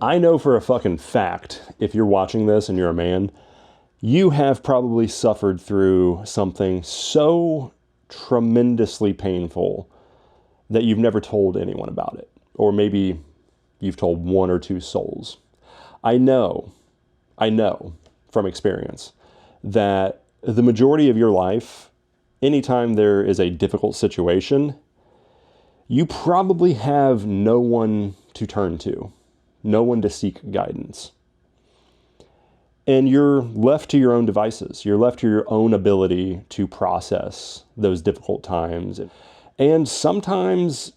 I know for a fucking fact, if you're watching this and you're a man, you have probably suffered through something so tremendously painful that you've never told anyone about it. Or maybe you've told one or two souls. I know from experience that the majority of your life, anytime there is a difficult situation, you probably have no one to turn to, no one to seek guidance. And you're left to your own devices. You're left to your own ability to process those difficult times. And sometimes,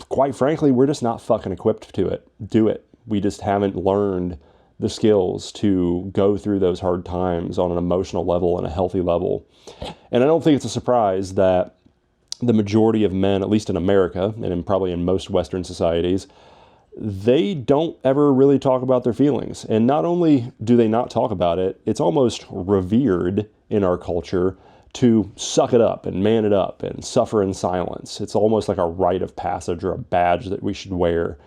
quite frankly, we're just not fucking equipped to do it. We just haven't learned the skills to go through those hard times on an emotional level and a healthy level. And I don't think it's a surprise that the majority of men, at least in America, and probably in most Western societies, they don't ever really talk about their feelings. And not only do they not talk about it, it's almost revered in our culture to suck it up and man it up and suffer in silence. It's almost like a rite of passage or a badge that we should wear,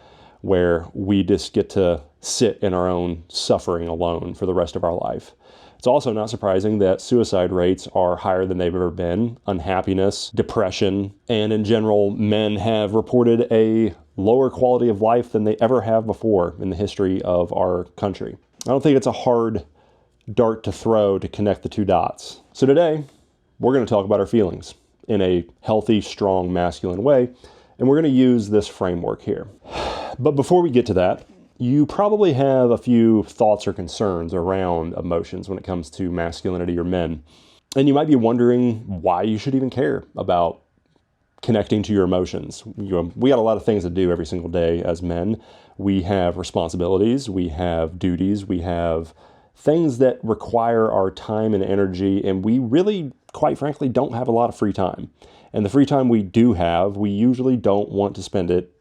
where we just get to sit in our own suffering alone for the rest of our life. It's also not surprising that suicide rates are higher than they've ever been. Unhappiness, depression, and in general, men have reported a lower quality of life than they ever have before in the history of our country. I don't think it's a hard dart to throw to connect the two dots. So today, we're going to talk about our feelings in a healthy, strong, masculine way, and we're going to use this framework here. But before we get to that, you probably have a few thoughts or concerns around emotions when it comes to masculinity or men. And you might be wondering why you should even care about connecting to your emotions. We got a lot of things to do every single day as men. We have responsibilities, we have duties, we have things that require our time and energy, and we really, quite frankly, don't have a lot of free time. And the free time we do have, we usually don't want to spend it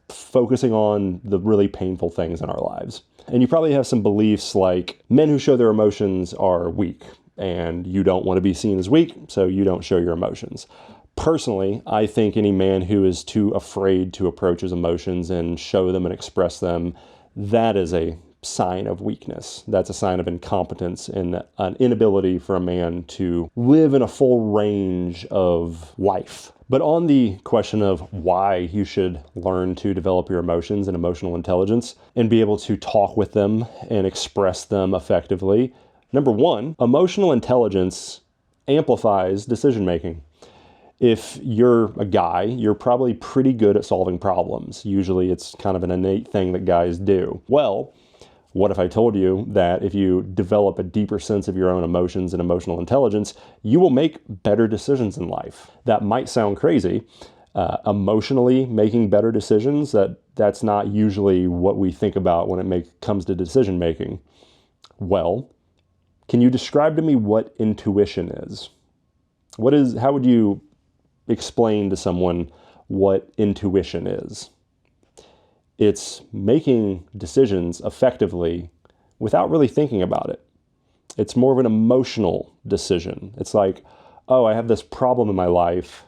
focusing on the really painful things in our lives. And you probably have some beliefs like men who show their emotions are weak, and you don't want to be seen as weak, so you don't show your emotions. Personally, I think any man who is too afraid to approach his emotions and show them and express them, that is a sign of weakness. That's a sign of incompetence and an inability for a man to live in a full range of life. But on the question of why you should learn to develop your emotions and emotional intelligence and be able to talk with them and express them effectively, number one, emotional intelligence amplifies decision making. If you're a guy, you're probably pretty good at solving problems. Usually it's kind of an innate thing that guys do. Well, what if I told you that if you develop a deeper sense of your own emotions and emotional intelligence, you will make better decisions in life? That might sound crazy. Emotionally making better decisions, that's not usually what we think about when it comes to decision making. Well, can you describe to me what intuition is? How would you explain to someone what intuition is? It's making decisions effectively without really thinking about it. It's more of an emotional decision. It's like, oh, I have this problem in my life,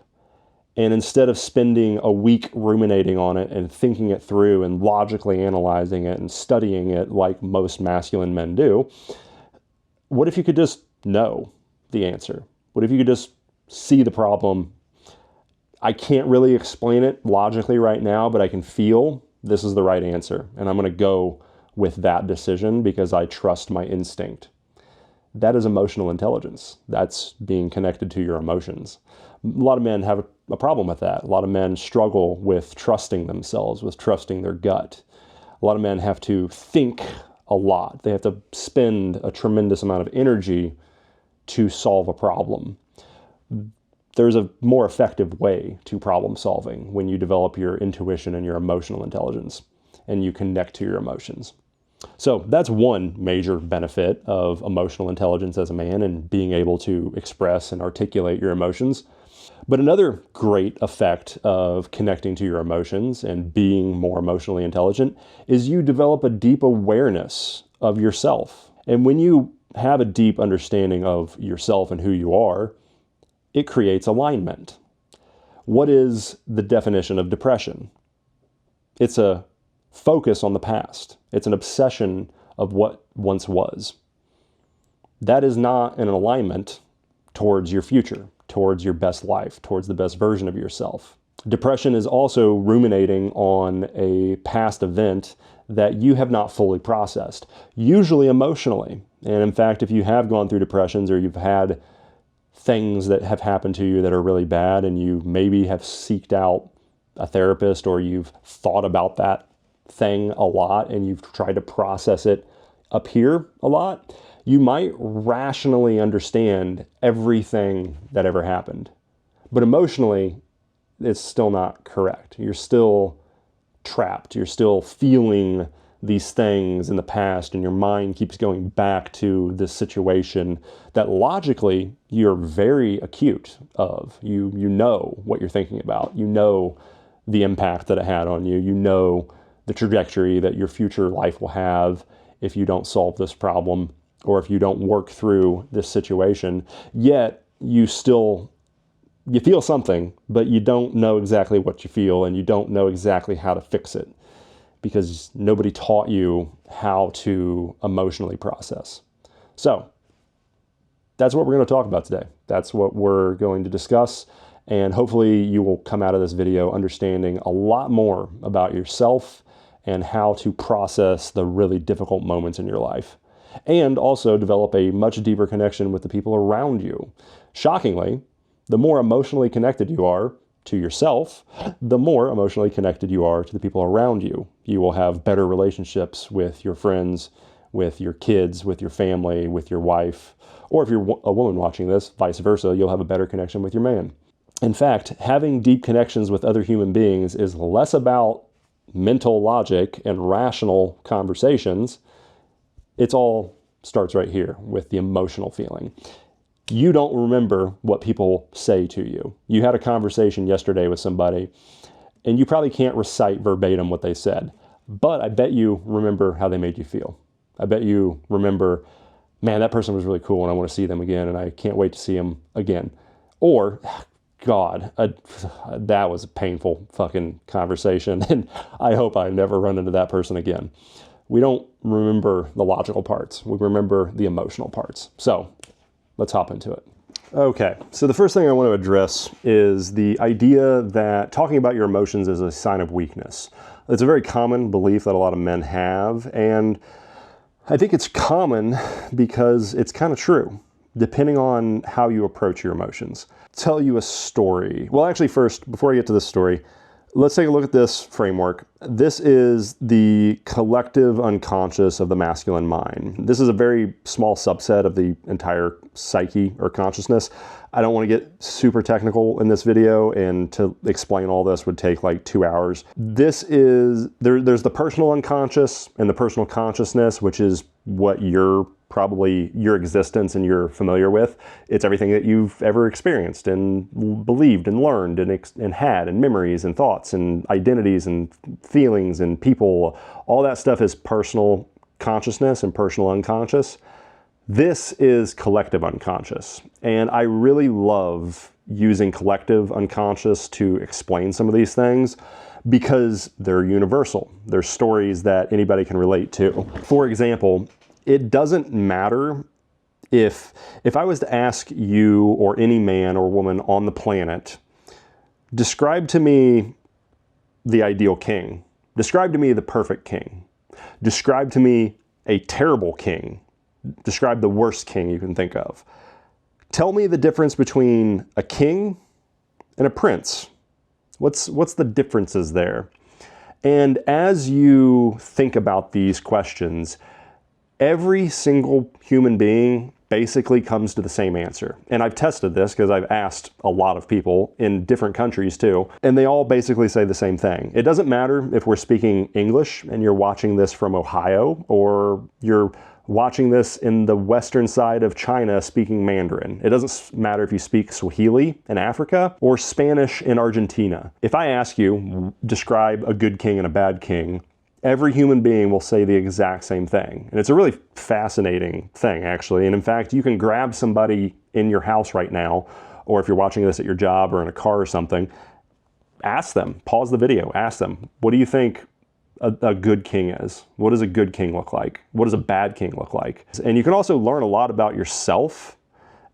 and instead of spending a week ruminating on it and thinking it through and logically analyzing it and studying it like most masculine men do, what if you could just know the answer? What if you could just see the problem? I can't really explain it logically right now, but I can feel this is the right answer, and I'm going to go with that decision because I trust my instinct. That is emotional intelligence. That's being connected to your emotions. A lot of men have a problem with that. A lot of men struggle with trusting themselves, with trusting their gut. A lot of men have to think a lot. They have to spend a tremendous amount of energy to solve a problem. There's a more effective way to problem solving when you develop your intuition and your emotional intelligence and you connect to your emotions. So that's one major benefit of emotional intelligence as a man and being able to express and articulate your emotions. But another great effect of connecting to your emotions and being more emotionally intelligent is you develop a deep awareness of yourself. And when you have a deep understanding of yourself and who you are, it creates alignment. What is the definition of depression? It's a focus on the past. It's an obsession of what once was. That is not an alignment towards your future, towards your best life, towards the best version of yourself. Depression is also ruminating on a past event that you have not fully processed, usually emotionally. And in fact, if you have gone through depressions or you've had things that have happened to you that are really bad and you maybe have seeked out a therapist or you've thought about that thing a lot and you've tried to process it up here a lot, you might rationally understand everything that ever happened. But emotionally, it's still not correct. You're still trapped. You're still feeling these things in the past, and your mind keeps going back to this situation that logically you're very acute of. You know what you're thinking about. You know the impact that it had on you. You know the trajectory that your future life will have if you don't solve this problem or if you don't work through this situation. Yet you feel something, but you don't know exactly what you feel, and you don't know exactly how to fix it because nobody taught you how to emotionally process. So that's what we're going to talk about today. That's what we're going to discuss. And hopefully you will come out of this video understanding a lot more about yourself and how to process the really difficult moments in your life. And also develop a much deeper connection with the people around you. Shockingly, the more emotionally connected you are to yourself, the more emotionally connected you are to the people around you. You will have better relationships with your friends, with your kids, with your family, with your wife, or if you're a woman watching this, vice versa, you'll have a better connection with your man. In fact, having deep connections with other human beings is less about mental logic and rational conversations. It all starts right here with the emotional feeling. You don't remember what people say to you. You had a conversation yesterday with somebody, and you probably can't recite verbatim what they said, but I bet you remember how they made you feel. I bet you remember, man, that person was really cool and I want to see them again and I can't wait to see them again. Or, God, that was a painful fucking conversation and I hope I never run into that person again. We don't remember the logical parts. We remember the emotional parts. So let's hop into it. Okay, so the first thing I want to address is the idea that talking about your emotions is a sign of weakness. It's a very common belief that a lot of men have, and I think it's common because it's kind of true, depending on how you approach your emotions. Tell you a story. Well, actually, first, before I get to this story, let's take a look at this framework. This is the collective unconscious of the masculine mind. This is a very small subset of the entire psyche or consciousness. I don't want to get super technical in this video, and to explain all this would take like 2 hours. This is, there's the personal unconscious and the personal consciousness, which is what probably your existence and you're familiar with. It's everything that you've ever experienced and believed and learned and had, and memories and thoughts and identities and feelings and people. All that stuff is personal consciousness and personal unconscious. This is collective unconscious. And I really love using collective unconscious to explain some of these things because they're universal. They're stories that anybody can relate to. For example, it doesn't matter if I was to ask you or any man or woman on the planet, describe to me the ideal king. Describe to me the perfect king. Describe to me a terrible king. Describe the worst king you can think of. Tell me the difference between a king and a prince. What's the differences there? And as you think about these questions, every single human being basically comes to the same answer. And I've tested this because I've asked a lot of people in different countries too, and they all basically say the same thing. It doesn't matter if we're speaking English and you're watching this from Ohio, or you're watching this in the western side of China speaking Mandarin. It doesn't matter if you speak Swahili in Africa or Spanish in Argentina. If I ask you, describe a good king and a bad king, every human being will say the exact same thing. And it's a really fascinating thing, actually. And in fact, you can grab somebody in your house right now, or if you're watching this at your job or in a car or something, ask them, pause the video, ask them, what do you think a good king is. What does a good king look like? What does a bad king look like? And you can also learn a lot about yourself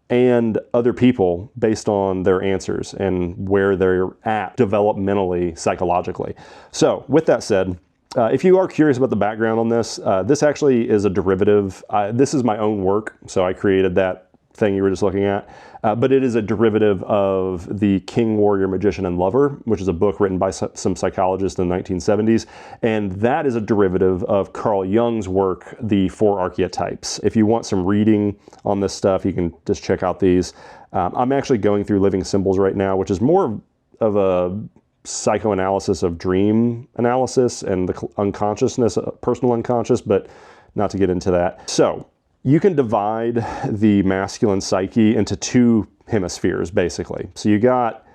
and other people based on their answers and where they're at developmentally, psychologically. So with that said, if you are curious about the background on this, this actually is a derivative. This is my own work, so I created that thing you were just looking at. But it is a derivative of The King, Warrior, Magician, and Lover, which is a book written by some psychologists in the 1970s. And that is a derivative of Carl Jung's work, The Four Archetypes. If you want some reading on this stuff, you can just check out these. I'm actually going through Living Symbols right now, which is more of a psychoanalysis of dream analysis and the unconsciousness, personal unconscious, but not to get into that. So you can divide the masculine psyche into two hemispheres, basically. So you got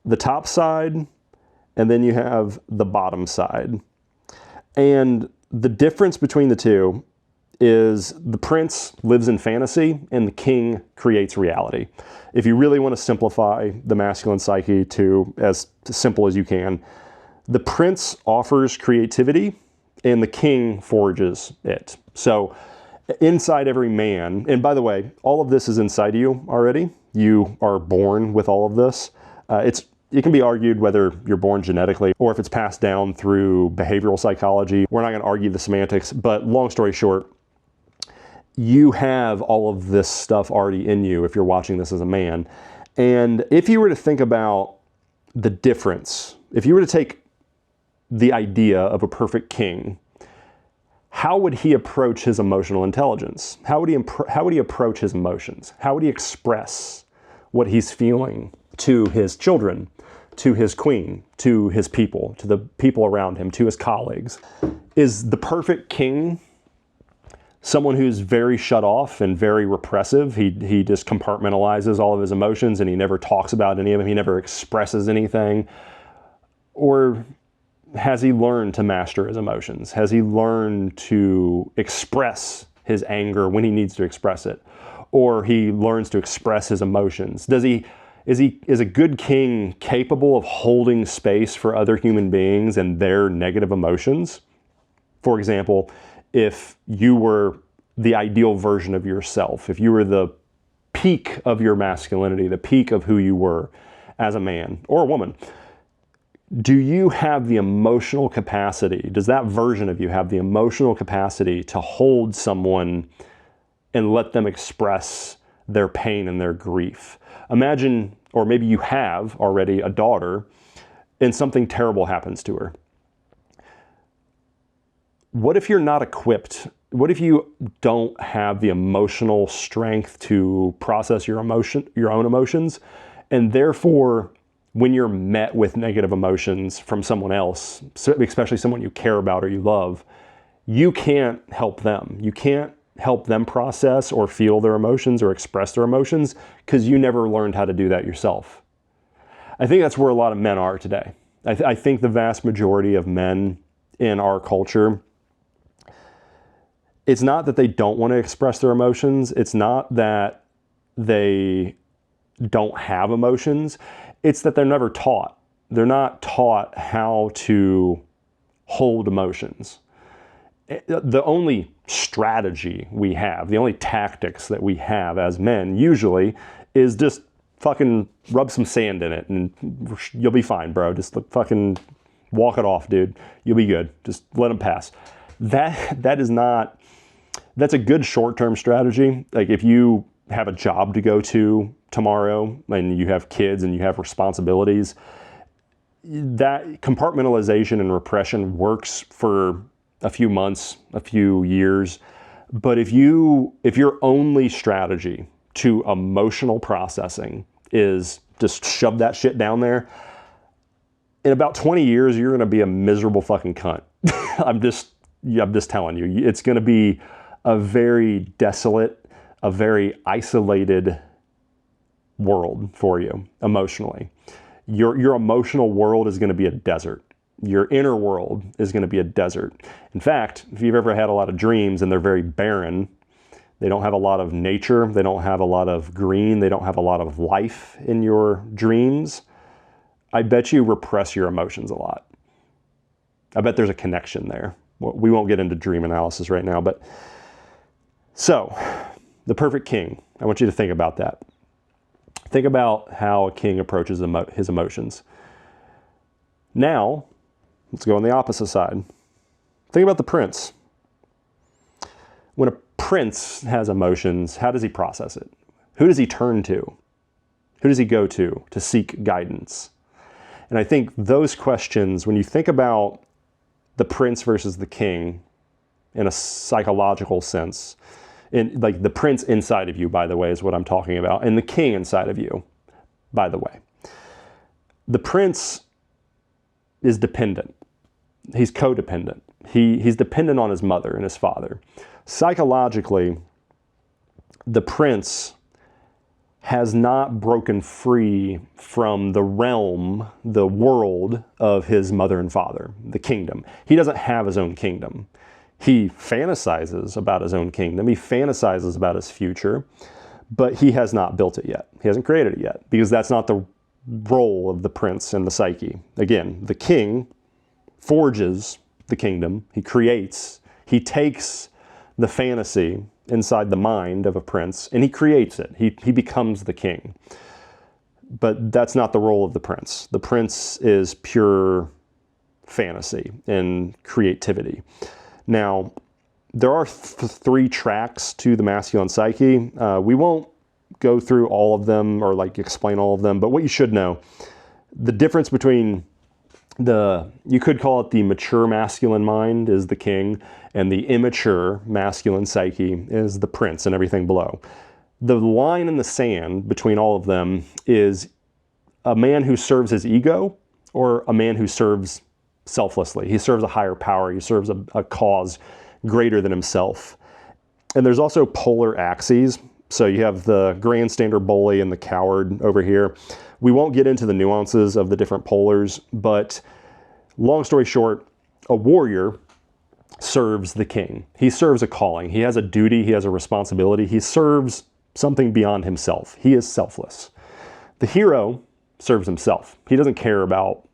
the top side, and then you have the bottom side. And the difference between the two is the prince lives in fantasy and the king creates reality. If you really want to simplify the masculine psyche to as simple as you can, the prince offers creativity and the king forges it. So inside every man, and by the way, all of this is inside you already. You are born with all of this. It can be argued whether you're born genetically or if it's passed down through behavioral psychology. We're not going to argue the semantics, but long story short, you have all of this stuff already in you if you're watching this as a man. And if you were to think about the difference, if you were to take the idea of a perfect king, how would he approach his emotional intelligence? How would he approach his emotions? How would he express what he's feeling to his children, to his queen, to his people, to the people around him, to his colleagues? Is the perfect king someone who's very shut off and very repressive? He just compartmentalizes all of his emotions and he never talks about any of them. He never expresses anything. Or has he learned to master his emotions? Has he learned to express his anger when he needs to express it? Or he learns to express his emotions? Is a good king capable of holding space for other human beings and their negative emotions? For example, if you were the ideal version of yourself, if you were the peak of your masculinity, the peak of who you were as a man or a woman, do you have the emotional capacity? Does that version of you have the emotional capacity to hold someone and let them express their pain and their grief? Imagine, or maybe you have already a daughter and something terrible happens to her. What if you're not equipped? What if you don't have the emotional strength to process your own emotions, and therefore when you're met with negative emotions from someone else, especially someone you care about or you love, you can't help them. You can't help them process or feel their emotions or express their emotions because you never learned how to do that yourself. I think that's where a lot of men are today. I think the vast majority of men in our culture, it's not that they don't want to express their emotions. It's not that they don't have emotions. It's that they're never taught. They're not taught how to hold emotions. The only strategy we have, the only tactics that we have as men usually is just fucking rub some sand in it and you'll be fine, bro. Just fucking walk it off, dude. You'll be good. Just let them pass. That's a good short-term strategy. Like if you have a job to go to tomorrow and you have kids and you have responsibilities, that compartmentalization and repression works for a few months, a few years. But if your only strategy to emotional processing is just shove that shit down there, in about 20 years, you're going to be a miserable fucking cunt. I'm just telling you, it's going to be a very desolate, a very isolated world for you emotionally. Your emotional world is going to be a desert. Your inner world is going to be a desert. In fact, if you've ever had a lot of dreams and they're very barren, they don't have a lot of nature, they don't have a lot of green, they don't have a lot of life in your dreams, I bet you repress your emotions a lot. I bet there's a connection there. We won't get into dream analysis right now, but so the perfect king. I want you to think about that. Think about how a king approaches his emotions. Now, let's go on the opposite side. Think about the prince. When a prince has emotions, how does he process it? Who does he turn to? Who does he go to seek guidance? And I think those questions, when you think about the prince versus the king in a psychological sense, like the prince inside of you, by the way, is what I'm talking about, and the king inside of you, by the way. The prince is dependent. He's codependent. He's dependent on his mother and his father. Psychologically, the prince has not broken free from the realm, the world of his mother and father, the kingdom. He doesn't have his own kingdom. He fantasizes about his own kingdom. He fantasizes about his future, but he has not built it yet. He hasn't created it yet, because that's not the role of the prince in the psyche. Again, the king forges the kingdom. He creates. He takes the fantasy inside the mind of a prince, and he creates it. He becomes the king. But that's not the role of the prince. The prince is pure fantasy and creativity. Now, there are three tracks to the masculine psyche. We won't go through all of them or like explain all of them, but what you should know, the difference between you could call it the mature masculine mind is the king, and the immature masculine psyche is the prince and everything below. The line in the sand between all of them is a man who serves his ego or a man who serves selflessly. He serves a higher power. He serves a cause greater than himself. And there's also polar axes. So you have the grandstander bully and the coward over here. We won't get into the nuances of the different polars, but long story short, a warrior serves the king. He serves a calling. He has a duty. He has a responsibility. He serves something beyond himself. He is selfless. The hero serves himself. He doesn't care about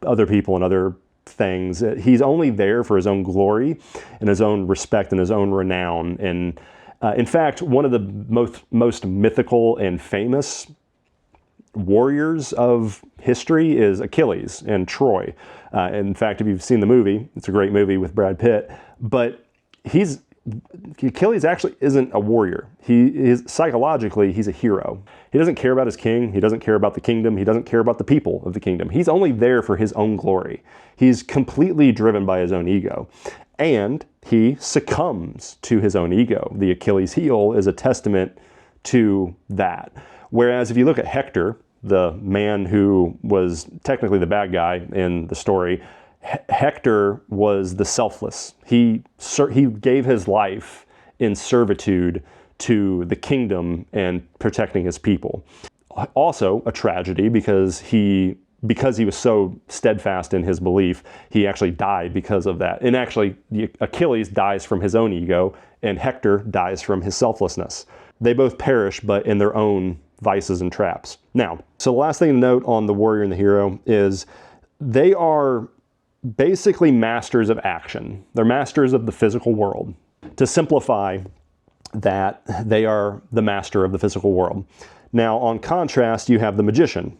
other people and other things. He's only there for his own glory and his own respect and his own renown. And in fact, one of the most mythical and famous warriors of history is Achilles and Troy. In fact, if you've seen the movie, it's a great movie with Brad Pitt, but Achilles actually isn't a warrior. Psychologically, he's a hero. He doesn't care about his king. He doesn't care about the kingdom. He doesn't care about the people of the kingdom. He's only there for his own glory. He's completely driven by his own ego. And he succumbs to his own ego. The Achilles heel is a testament to that. Whereas if you look at Hector, the man who was technically the bad guy in the story, Hector was the selfless. He gave his life in servitude to the kingdom and protecting his people. Also a tragedy because he was so steadfast in his belief, he actually died because of that. And actually, Achilles dies from his own ego, and Hector dies from his selflessness. They both perish, but in their own vices and traps. Now, so the last thing to note on the warrior and the hero is they are basically masters of action. They're masters of the physical world. To simplify that, they are the master of the physical world. Now, on contrast, you have the magician.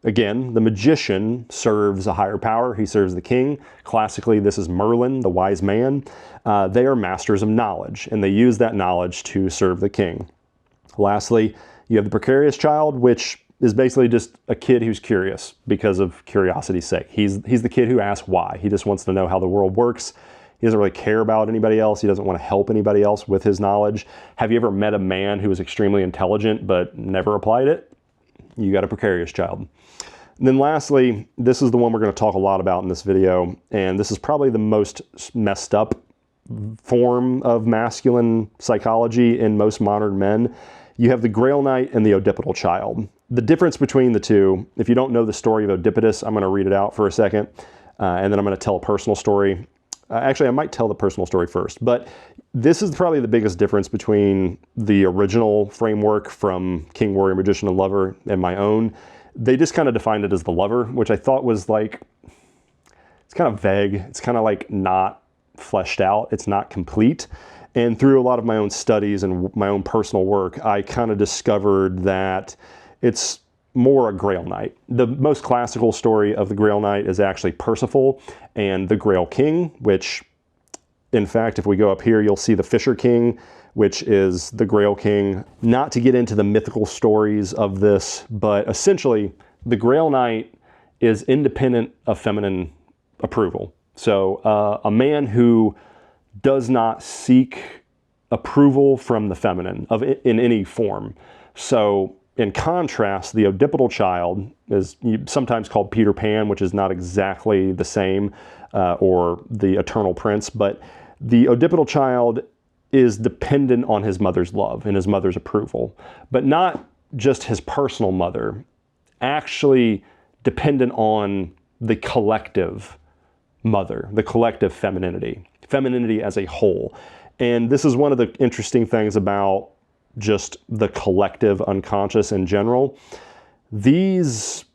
Again, the magician serves a higher power. He serves the king. Classically, this is Merlin, the wise man. They are masters of knowledge, and they use that knowledge to serve the king. Lastly, you have the precarious child, which is basically just a kid who's curious because of curiosity's sake. He's the kid who asks why. He just wants to know how the world works. He doesn't really care about anybody else. He doesn't want to help anybody else with his knowledge. Have you ever met a man who was extremely intelligent but never applied it? You got a precarious child. And then lastly, this is the one we're going to talk a lot about in this video, and this is probably the most messed up form of masculine psychology in most modern men. You have the Grail Knight and the Oedipal child. The difference between the two, if you don't know the story of Oedipus, I'm going to read it out for a second, and then I'm going to tell a personal story. Actually, I might tell the personal story first, but this is probably the biggest difference between the original framework from King, Warrior, Magician, and Lover and my own. They just kind of defined it as the lover, which I thought was like it's kind of vague. It's kind of like not fleshed out. It's not complete. And through a lot of my own studies and my own personal work, I kind of discovered that it's more a Grail Knight. The most classical story of the Grail Knight is actually Percival and the Grail King, which, in fact, if we go up here, you'll see the Fisher King, which is the Grail King. Not to get into the mythical stories of this, but essentially, the Grail Knight is independent of feminine approval. So a man who does not seek approval from the feminine in any form. So in contrast, the Oedipal child is sometimes called Peter Pan, which is not exactly the same, or the Eternal Prince, but the Oedipal child is dependent on his mother's love and his mother's approval, but not just his personal mother, actually dependent on the collective mother, the collective femininity as a whole. And this is one of the interesting things about just the collective unconscious in general. These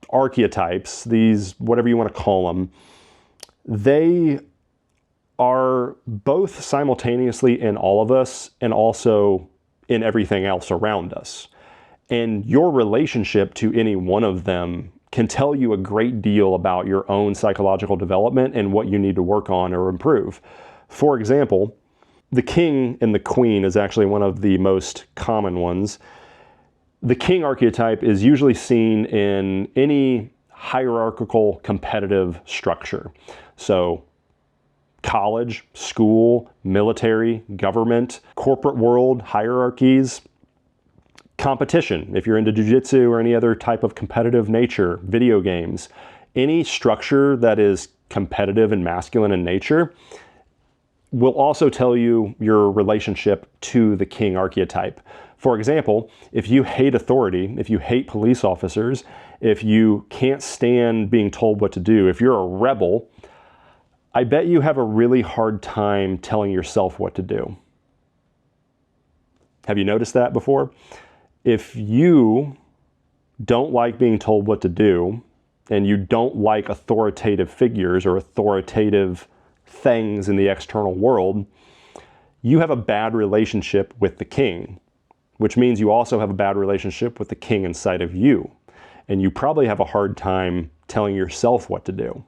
archetypes, these whatever you want to call them, they are both simultaneously in all of us and also in everything else around us. And your relationship to any one of them can tell you a great deal about your own psychological development and what you need to work on or improve. For example, the king and the queen is actually one of the most common ones. The king archetype is usually seen in any hierarchical competitive structure. So college, school, military, government, corporate world, hierarchies, competition, if you're into jiu-jitsu or any other type of competitive nature, video games, any structure that is competitive and masculine in nature will also tell you your relationship to the king archetype. For example, if you hate authority, if you hate police officers, if you can't stand being told what to do, if you're a rebel, I bet you have a really hard time telling yourself what to do. Have you noticed that before? If you don't like being told what to do, and you don't like authoritative figures or authoritative things in the external world, you have a bad relationship with the king, which means you also have a bad relationship with the king inside of you. And you probably have a hard time telling yourself what to do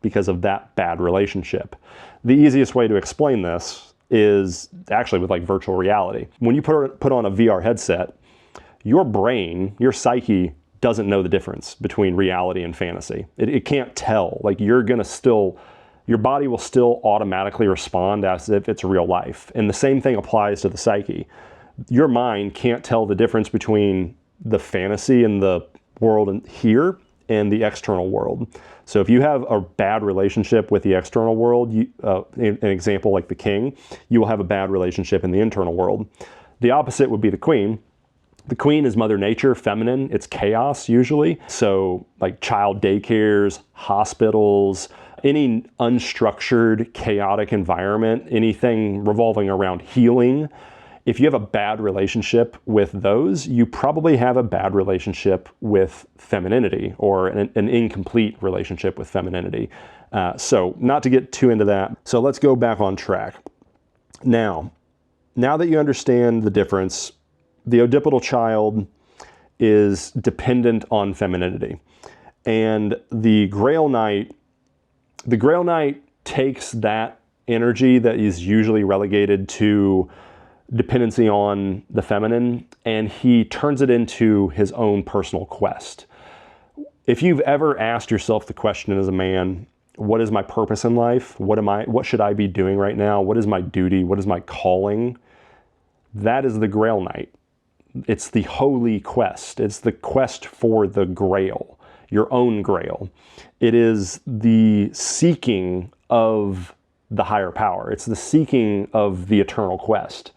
because of that bad relationship. The easiest way to explain this is actually with like virtual reality. When you put on a VR headset, your brain, your psyche doesn't know the difference between reality and fantasy. It can't tell. Like your body will still automatically respond as if it's real life. And the same thing applies to the psyche. Your mind can't tell the difference between the fantasy and the world here and the external world. So if you have a bad relationship with the external world, an example like the king, you will have a bad relationship in the internal world. The opposite would be the queen. The queen is Mother Nature, feminine. It's chaos usually. So like child daycares, hospitals, any unstructured, chaotic environment, anything revolving around healing. If you have a bad relationship with those, you probably have a bad relationship with femininity or an incomplete relationship with femininity. So not to get too into that. So let's go back on track. Now that you understand the difference, the Oedipal child is dependent on femininity. And the Grail Knight takes that energy that is usually relegated to dependency on the feminine, and he turns it into his own personal quest. If you've ever asked yourself the question as a man, what is my purpose in life? What should I be doing right now? What is my duty? What is my calling? That is the Grail Knight. It's the holy quest. It's the quest for the Grail, your own Grail. It is the seeking of the higher power. It's the seeking of the eternal quest.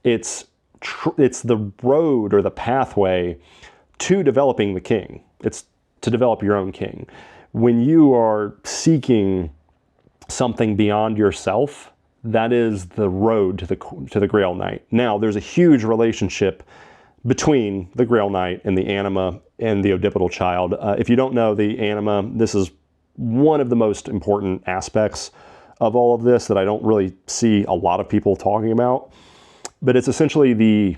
It's the road or the pathway to developing the king. It's to develop your own king. When you are seeking something beyond yourself, that is the road to the Grail Knight. Now, there's a huge relationship between the Grail Knight and the Anima and the Oedipal child. If you don't know the Anima, this is one of the most important aspects of all of this that I don't really see a lot of people talking about. But it's essentially the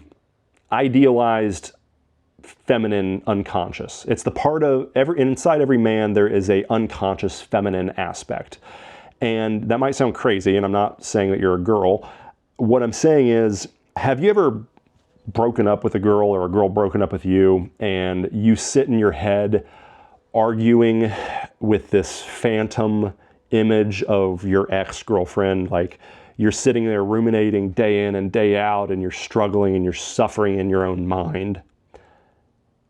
idealized feminine unconscious. It's the part of inside every man there is a unconscious feminine aspect. And that might sound crazy, and I'm not saying that you're a girl. What I'm saying is, have you ever broken up with a girl or a girl broken up with you, and you sit in your head arguing with this phantom image of your ex-girlfriend? Like, you're sitting there ruminating day in and day out, and you're struggling and you're suffering in your own mind.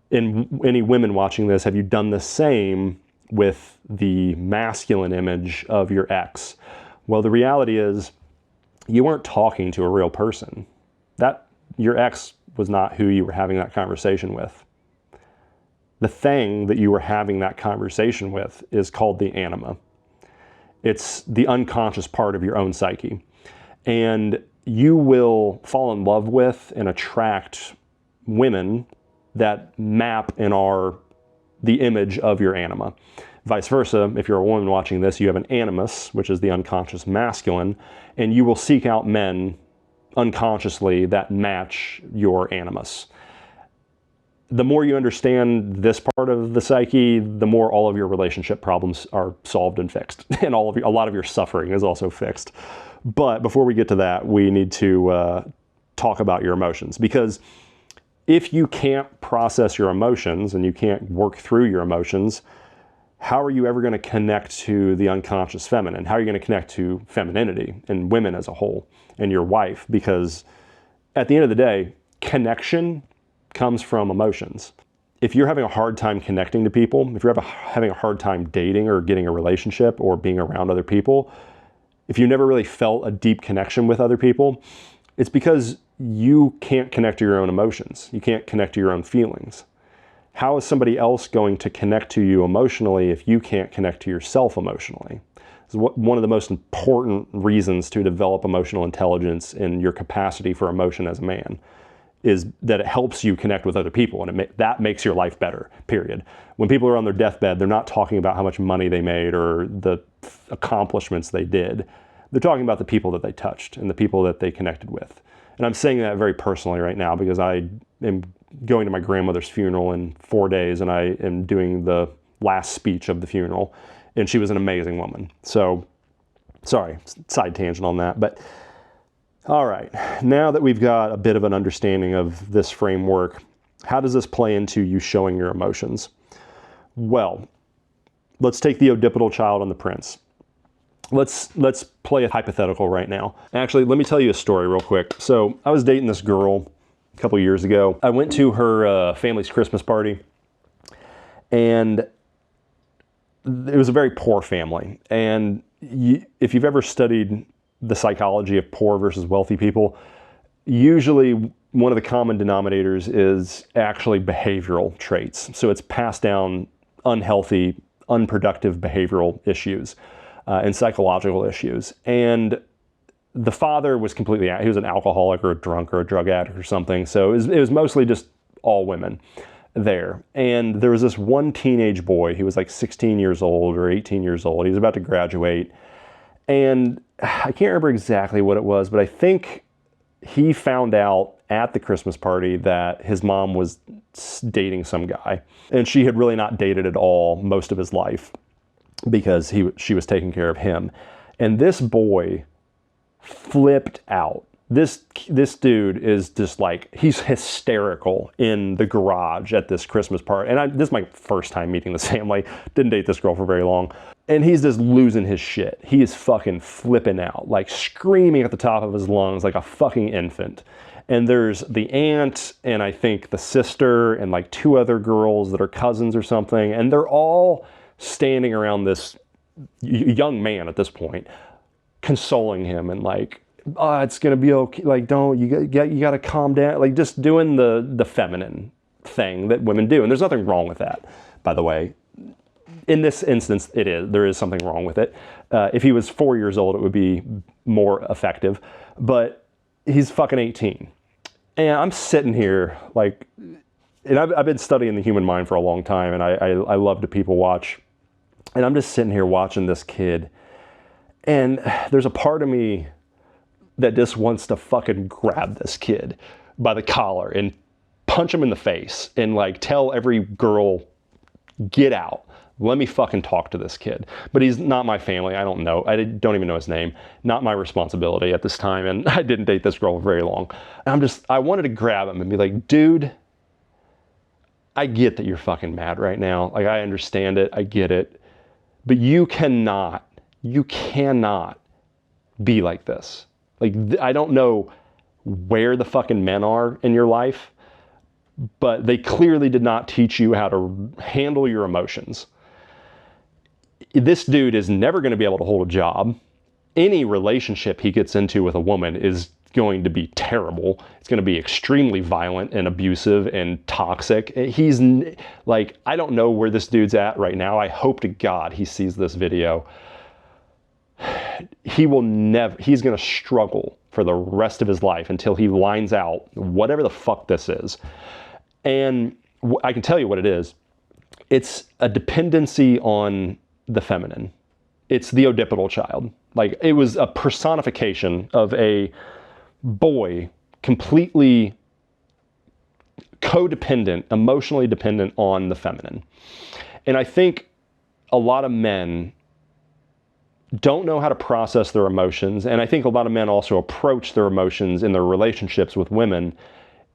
And any women watching this, have you done the same with the masculine image of your ex? Well, the reality is you weren't talking to a real person. That your ex was not who you were having that conversation with. The thing that you were having that conversation with is called the anima. It's the unconscious part of your own psyche. And you will fall in love with and attract women that map and are the image of your anima. Vice versa, if you're a woman watching this, you have an animus, which is the unconscious masculine, and you will seek out men unconsciously that match your animus. The more you understand this part of the psyche, the more all of your relationship problems are solved and fixed. And a lot of your suffering is also fixed. But before we get to that, we need to talk about your emotions, because if you can't process your emotions and you can't work through your emotions, how are you ever going to connect to the unconscious feminine? How are you going to connect to femininity and women as a whole and your wife? Because at the end of the day, connection comes from emotions. If you're having a hard time connecting to people, if you're having a hard time dating or getting a relationship or being around other people, if you never really felt a deep connection with other people, it's because you can't connect to your own emotions. You can't connect to your own feelings. How is somebody else going to connect to you emotionally if you can't connect to yourself emotionally? It's one of the most important reasons to develop emotional intelligence and your capacity for emotion as a man is that it helps you connect with other people, and that makes your life better, period. When people are on their deathbed, they're not talking about how much money they made or the accomplishments they did. They're talking about the people that they touched and the people that they connected with. And I'm saying that very personally right now because I am going to my grandmother's funeral in 4 days, and I am doing the last speech of the funeral, and she was an amazing woman. So, sorry, side tangent on that. But all right, now that we've got a bit of an understanding of this framework, how does this play into you showing your emotions? Well, let's take the Oedipal child and the prince. Let's play a hypothetical right now. Actually, let me tell you a story real quick. So I was dating this girl a couple years ago. I went to her family's Christmas party, and it was a very poor family. And if you've ever studied the psychology of poor versus wealthy people, usually one of the common denominators is actually behavioral traits. So it's passed down unhealthy, unproductive behavioral issues. And psychological issues. And the father was he was an alcoholic or a drunk or a drug addict or something. So it was mostly just all women there. And there was this one teenage boy. He was like 16 years old or 18 years old. He was about to graduate. And I can't remember exactly what it was, but I think he found out at the Christmas party that his mom was dating some guy. And she had really not dated at all most of his life, because she was taking care of him. And this boy flipped out. This dude is just like, he's hysterical in the garage at this Christmas party. And this is my first time meeting this family. Didn't date this girl for very long. And he's just losing his shit. He is fucking flipping out, like screaming at the top of his lungs like a fucking infant. And there's the aunt and I think the sister and like two other girls that are cousins or something. And they're all standing around this young man at this point, consoling him and like, oh, it's gonna be okay. Like, you got to calm down. Like, just doing the feminine thing that women do. And there's nothing wrong with that, by the way. In this instance, there is something wrong with it. If he was 4 years old, it would be more effective. But he's fucking 18, and I'm sitting here like. And I've been studying the human mind for a long time, and I love to people watch. And I'm just sitting here watching this kid, and there's a part of me that just wants to fucking grab this kid by the collar and punch him in the face and like tell every girl, get out. Let me fucking talk to this kid. But he's not my family. I don't know. I don't even know his name. Not my responsibility at this time. And I didn't date this girl very long. And I wanted to grab him and be like, dude, I get that you're fucking mad right now. Like, I understand it. I get it. But you cannot be like this. Like, I don't know where the fucking men are in your life, but they clearly did not teach you how to handle your emotions. This dude is never going to be able to hold a job. Any relationship he gets into with a woman is going to be terrible. It's going to be extremely violent and abusive and toxic. He's like, I don't know where this dude's at right now. I hope to God he sees this video. He's going to struggle for the rest of his life until he lines out whatever the fuck this is. And I can tell you what it is. It's a dependency on the feminine. It's the Oedipal child. Like, it was a personification of a boy completely codependent, emotionally dependent on the feminine. And I think a lot of men don't know how to process their emotions. And I think a lot of men also approach their emotions in their relationships with women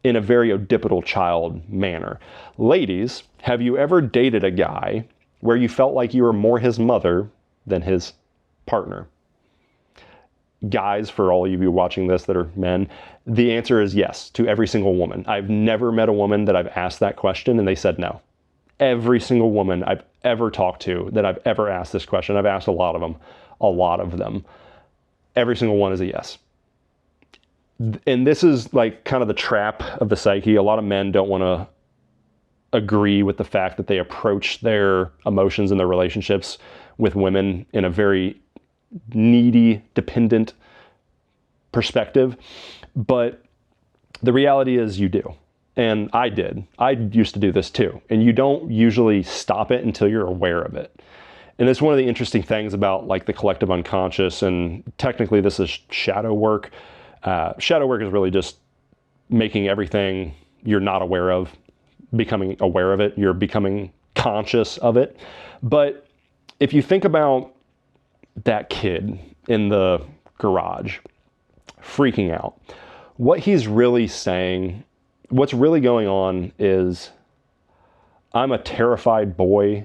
in a very Oedipal child manner. Ladies, have you ever dated a guy where you felt like you were more his mother than his partner? Guys, for all of you watching this that are men, the answer is yes to every single woman. I've never met a woman that I've asked that question and they said no. Every single woman I've ever talked to that I've ever asked this question, I've asked a lot of them, every single one is a yes. And this is like kind of the trap of the psyche. A lot of men don't want to agree with the fact that they approach their emotions in their relationships with women in a very needy, dependent perspective. But the reality is you do. And I did. I used to do this too. And you don't usually stop it until you're aware of it. And it's one of the interesting things about like the collective unconscious, and technically this is shadow work. Shadow work is really just making everything you're not aware of, becoming aware of it. You're becoming conscious of it. But if you think about that kid in the garage freaking out, what he's really saying, what's really going on is, I'm a terrified boy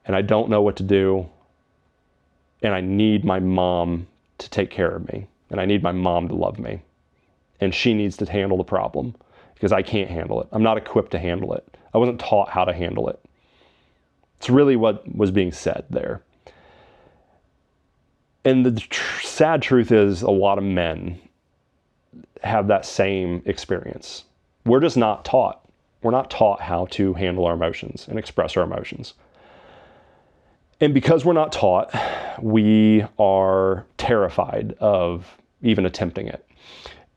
and I don't know what to do. And I need my mom to take care of me. And I need my mom to love me. And she needs to handle the problem because I can't handle it. I'm not equipped to handle it. I wasn't taught how to handle it. It's really what was being said there. And the sad truth is a lot of men have that same experience. We're just not taught. We're not taught how to handle our emotions and express our emotions. And because we're not taught, we are terrified of even attempting it.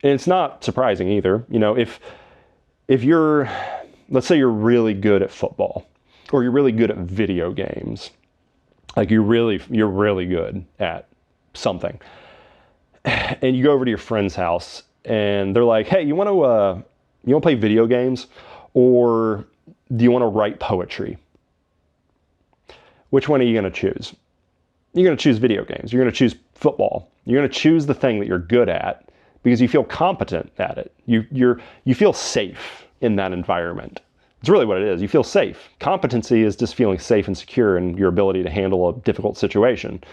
And it's not surprising either. You know, if you're, let's say you're really good at football, or you're really good at video games, like you're really good at something, and you go over to your friend's house and they're like, hey, you want to play video games, or do you want to write poetry? Which one are you going to choose? You're going to choose video games. You're going to choose football. You're going to choose the thing that you're good at because you feel competent at it. You feel safe in that environment. It's really what it is. You feel safe. Competency is just feeling safe and secure in your ability to handle a difficult situation.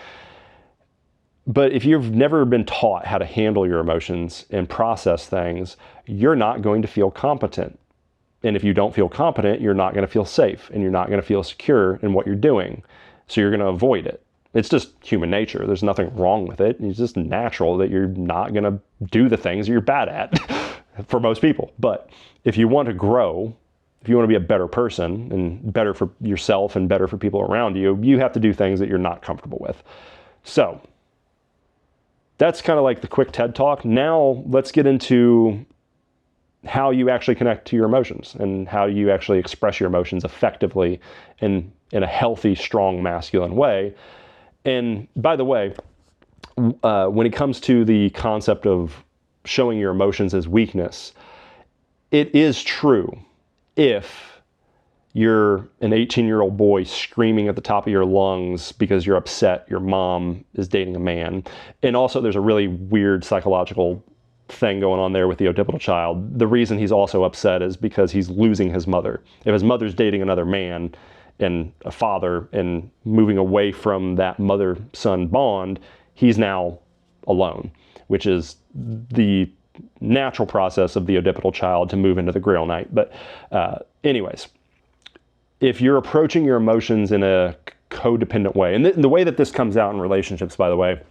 But if you've never been taught how to handle your emotions and process things, you're not going to feel competent. And if you don't feel competent, you're not going to feel safe and you're not going to feel secure in what you're doing. So you're going to avoid it. It's just human nature. There's nothing wrong with it. It's just natural that you're not going to do the things you're bad at for most people. But if you want to grow, if you want to be a better person and better for yourself and better for people around you, you have to do things that you're not comfortable with. So that's kind of like the quick TED Talk. Now let's get into how you actually connect to your emotions and how you actually express your emotions effectively and in a healthy, strong, masculine way. And by the way, when it comes to the concept of showing your emotions as weakness, it is true if you're an 18-year-old boy screaming at the top of your lungs because you're upset your mom is dating a man. And also there's a really weird psychological thing going on there with the Oedipal child. The reason he's also upset is because he's losing his mother. If his mother's dating another man and a father and moving away from that mother-son bond, he's now alone, which is the natural process of the Oedipal child to move into the Grail Knight. But anyways, if you're approaching your emotions in a codependent way, and the way that this comes out in relationships, by the way,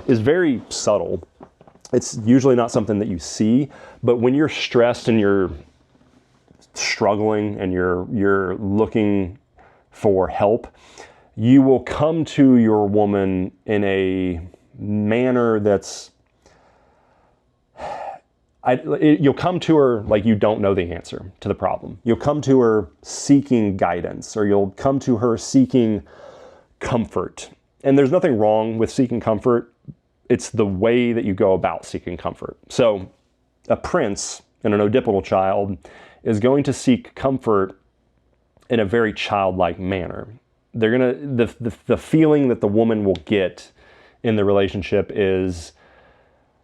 is very subtle. It's usually not something that you see, but when you're stressed and you're struggling and you're looking for help, you will come to your woman in a manner that's you'll come to her like you don't know the answer to the problem. You'll come to her seeking guidance, or you'll come to her seeking comfort. And there's nothing wrong with seeking comfort. It's the way that you go about seeking comfort. So a prince and an Oedipal child is going to seek comfort in a very childlike manner. They're gonna the feeling that the woman will get in the relationship is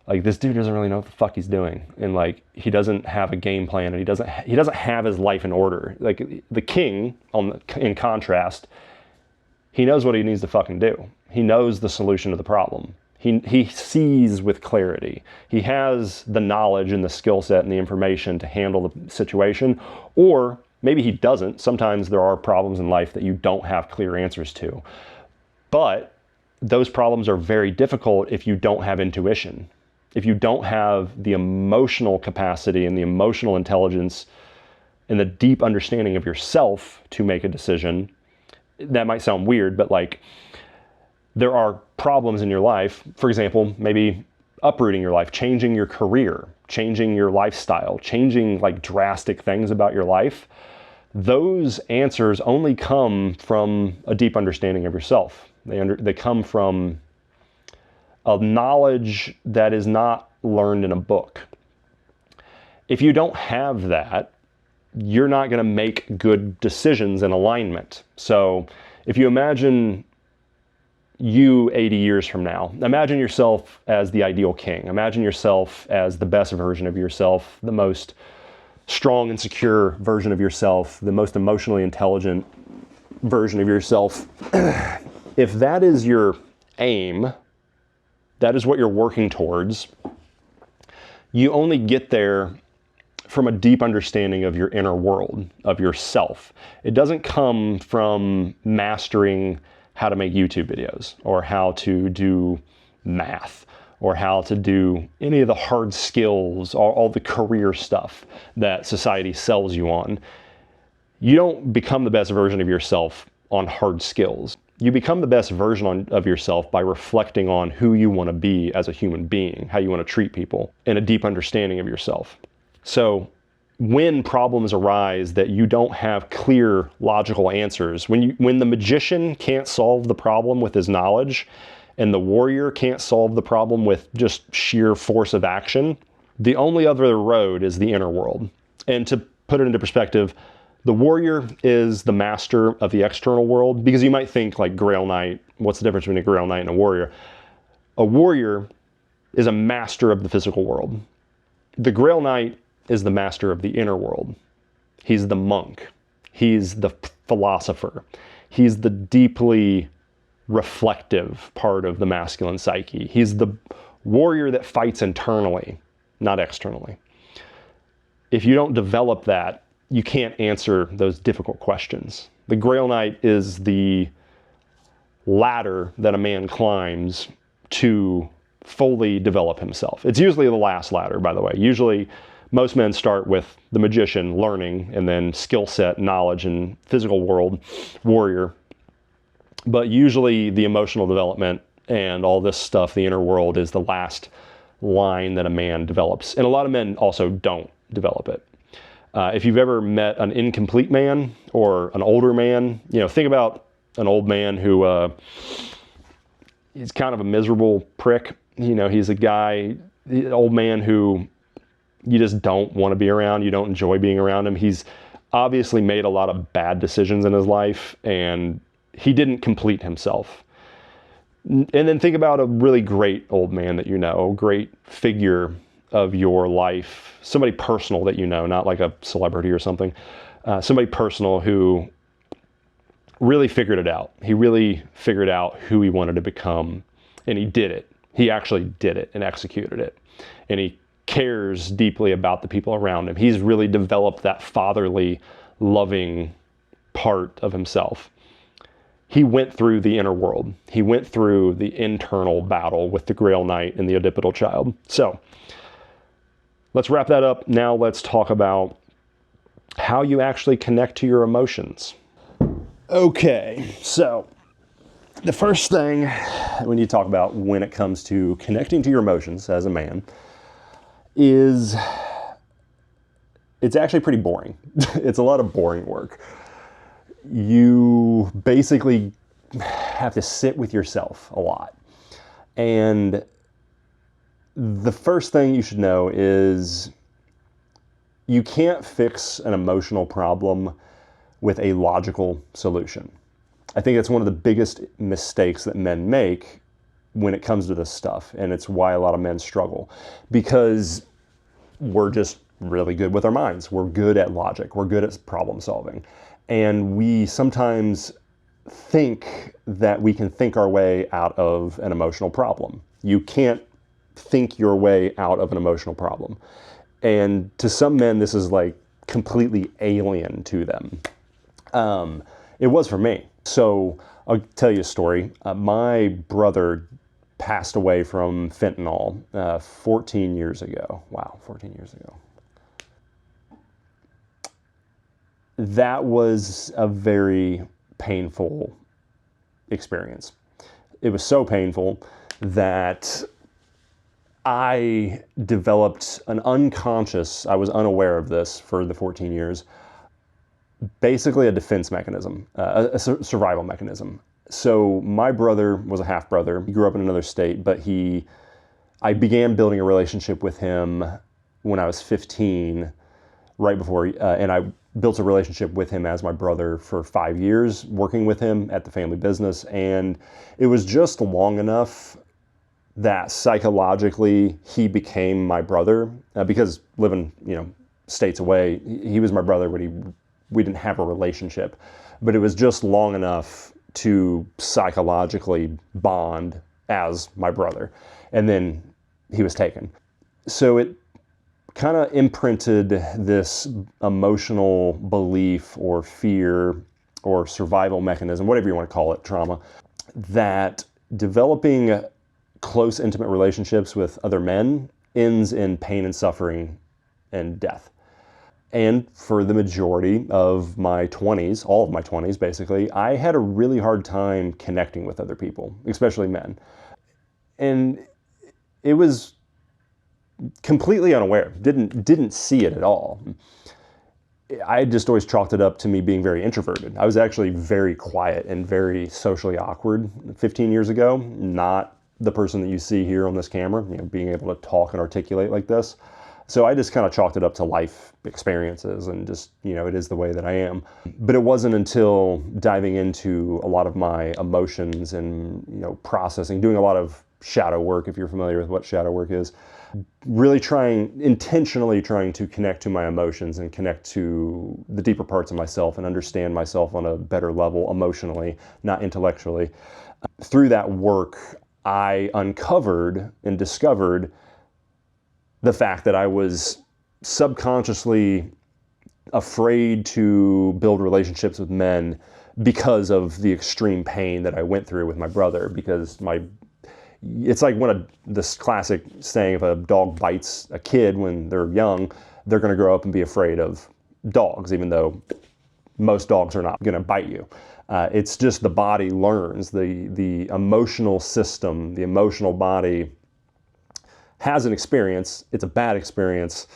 like, this dude doesn't really know what the fuck he's doing, and like he doesn't have a game plan, and he doesn't have his life in order. Like the king, in contrast, he knows what he needs to fucking do. He knows the solution to the problem. He sees with clarity. He has the knowledge and the skill set and the information to handle the situation, or maybe he doesn't. Sometimes there are problems in life that you don't have clear answers to, but those problems are very difficult if you don't have intuition. If you don't have the emotional capacity and the emotional intelligence and the deep understanding of yourself to make a decision. That might sound weird, but like, there are problems in your life, for example, maybe uprooting your life, changing your career, changing your lifestyle, changing like drastic things about your life. Those answers only come from a deep understanding of yourself. They come from a knowledge that is not learned in a book. If you don't have that, you're not going to make good decisions in alignment. So if you imagine you 80 years from now, imagine yourself as the ideal king. Imagine yourself as the best version of yourself, the most strong and secure version of yourself, the most emotionally intelligent version of yourself. If that is your aim, that is what you're working towards, you only get there from a deep understanding of your inner world, of yourself. It doesn't come from mastering how to make YouTube videos, or how to do math, or how to do any of the hard skills, all the career stuff that society sells you on. You don't become the best version of yourself on hard skills. You become the best version of yourself by reflecting on who you want to be as a human being, how you want to treat people, and a deep understanding of yourself. So when problems arise that you don't have clear logical answers, when the magician can't solve the problem with his knowledge, and the warrior can't solve the problem with just sheer force of action, the only other road is the inner world. And to put it into perspective, the warrior is the master of the external world, because you might think like Grail Knight, what's the difference between a Grail Knight and a warrior? A warrior is a master of the physical world. The Grail Knight is the master of the inner world. He's the monk. He's the philosopher. He's the deeply reflective part of the masculine psyche. He's the warrior that fights internally, not externally. If you don't develop that, you can't answer those difficult questions. The Grail Knight is the ladder that a man climbs to fully develop himself. It's usually the last ladder, by the way. Usually, most men start with the magician, learning, and then skill set, knowledge, and physical world, warrior. But usually the emotional development and all this stuff, the inner world, is the last line that a man develops. And a lot of men also don't develop it. If you've ever met an incomplete man or an older man, think about an old man who he's kind of a miserable prick. He's a guy, the old man who you just don't want to be around. You don't enjoy being around him. He's obviously made a lot of bad decisions in his life, and he didn't complete himself. And then think about a really great old man that a great figure of your life, somebody personal that not like a celebrity or something, somebody personal who really figured it out. He really figured out who he wanted to become, and he did it. He actually did it and executed it. And he cares deeply about the people around him. He's really developed that fatherly, loving part of himself. He went through the inner world. He went through the internal battle with the Grail Knight and the Oedipal child. So let's wrap that up. Now let's talk about how you actually connect to your emotions. Okay, so the first thing we need to talk about when it comes to connecting to your emotions as a man is it's actually pretty boring. It's a lot of boring work. You basically have to sit with yourself a lot. And the first thing you should know is you can't fix an emotional problem with a logical solution. I think that's one of the biggest mistakes that men make when it comes to this stuff, and it's why a lot of men struggle, because we're just really good with our minds. We're good at logic. We're good at problem solving. And we sometimes think that we can think our way out of an emotional problem. You can't think your way out of an emotional problem. And to some men, this is like completely alien to them. It was for me. So I'll tell you a story. My brother passed away from fentanyl 14 years ago. Wow, 14 years ago. That was a very painful experience. It was so painful that I developed an unconscious, I was unaware of this for the 14 years, basically a defense mechanism, a survival mechanism. So my brother was a half brother. He grew up in another state, but I began building a relationship with him when I was 15, right before, and I built a relationship with him as my brother for 5 years, working with him at the family business. And it was just long enough that psychologically he became my brother, because living, states away, he was my brother, but we didn't have a relationship. But it was just long enough to psychologically bond as my brother. And then he was taken. So it kind of imprinted this emotional belief or fear or survival mechanism, whatever you want to call it, trauma, that developing close, intimate relationships with other men ends in pain and suffering and death. And for the majority of my 20s, all of my 20s basically, I had a really hard time connecting with other people, especially men. And it was completely unaware, didn't see it at all. I just always chalked it up to me being very introverted. I was actually very quiet and very socially awkward 15 years ago, not the person that you see here on this camera, being able to talk and articulate like this. So I just kind of chalked it up to life experiences and just, it is the way that I am. But it wasn't until diving into a lot of my emotions and, processing, doing a lot of shadow work, if you're familiar with what shadow work is, really intentionally trying to connect to my emotions and connect to the deeper parts of myself and understand myself on a better level emotionally, not intellectually. Through that work, I uncovered and discovered the fact that I was subconsciously afraid to build relationships with men because of the extreme pain that I went through with my brother, because it's like this classic saying, if a dog bites a kid when they're young, they're going to grow up and be afraid of dogs, even though most dogs are not going to bite you. It's just the body learns, the emotional system, the emotional body has an experience. It's a bad experience.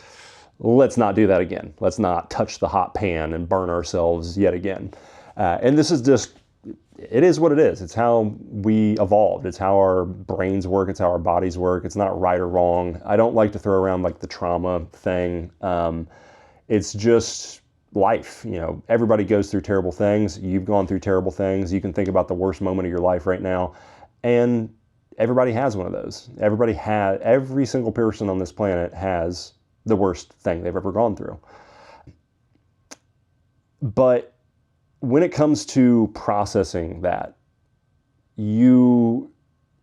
let's not do that again. Let's not touch the hot pan and burn ourselves yet again. And this is just, it is what it is. It's how we evolved. It's how our brains work. It's how our bodies work. It's not right or wrong. I don't like to throw around like the trauma thing. It's just life. You know, everybody goes through terrible things. You've gone through terrible things. You can think about the worst moment of your life right now. And everybody has one of those. Every single person on this planet has the worst thing they've ever gone through. But when it comes to processing that, you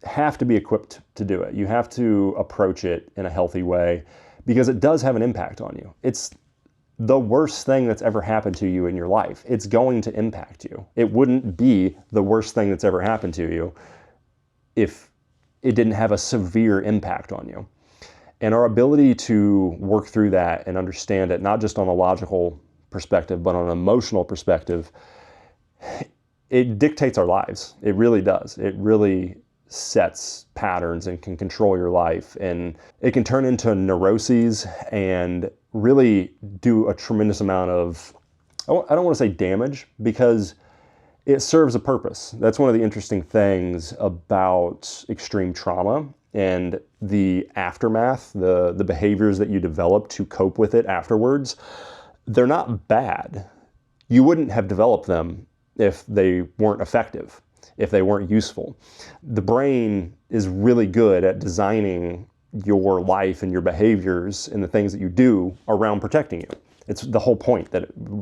have to be equipped to do it. You have to approach it in a healthy way because it does have an impact on you. It's the worst thing that's ever happened to you in your life. It's going to impact you. It wouldn't be the worst thing that's ever happened to you if it didn't have a severe impact on you. And our ability to work through that and understand it, not just on a logical perspective, but on an emotional perspective, it dictates our lives. It really does. It really sets patterns and can control your life. And it can turn into neuroses and really do a tremendous amount of, I don't want to say damage, because it serves a purpose. That's one of the interesting things about extreme trauma and the aftermath, the behaviors that you develop to cope with it afterwards. They're not bad. You wouldn't have developed them if they weren't effective, if they weren't useful. The brain is really good at designing your life and your behaviors and the things that you do around protecting you. It's the whole point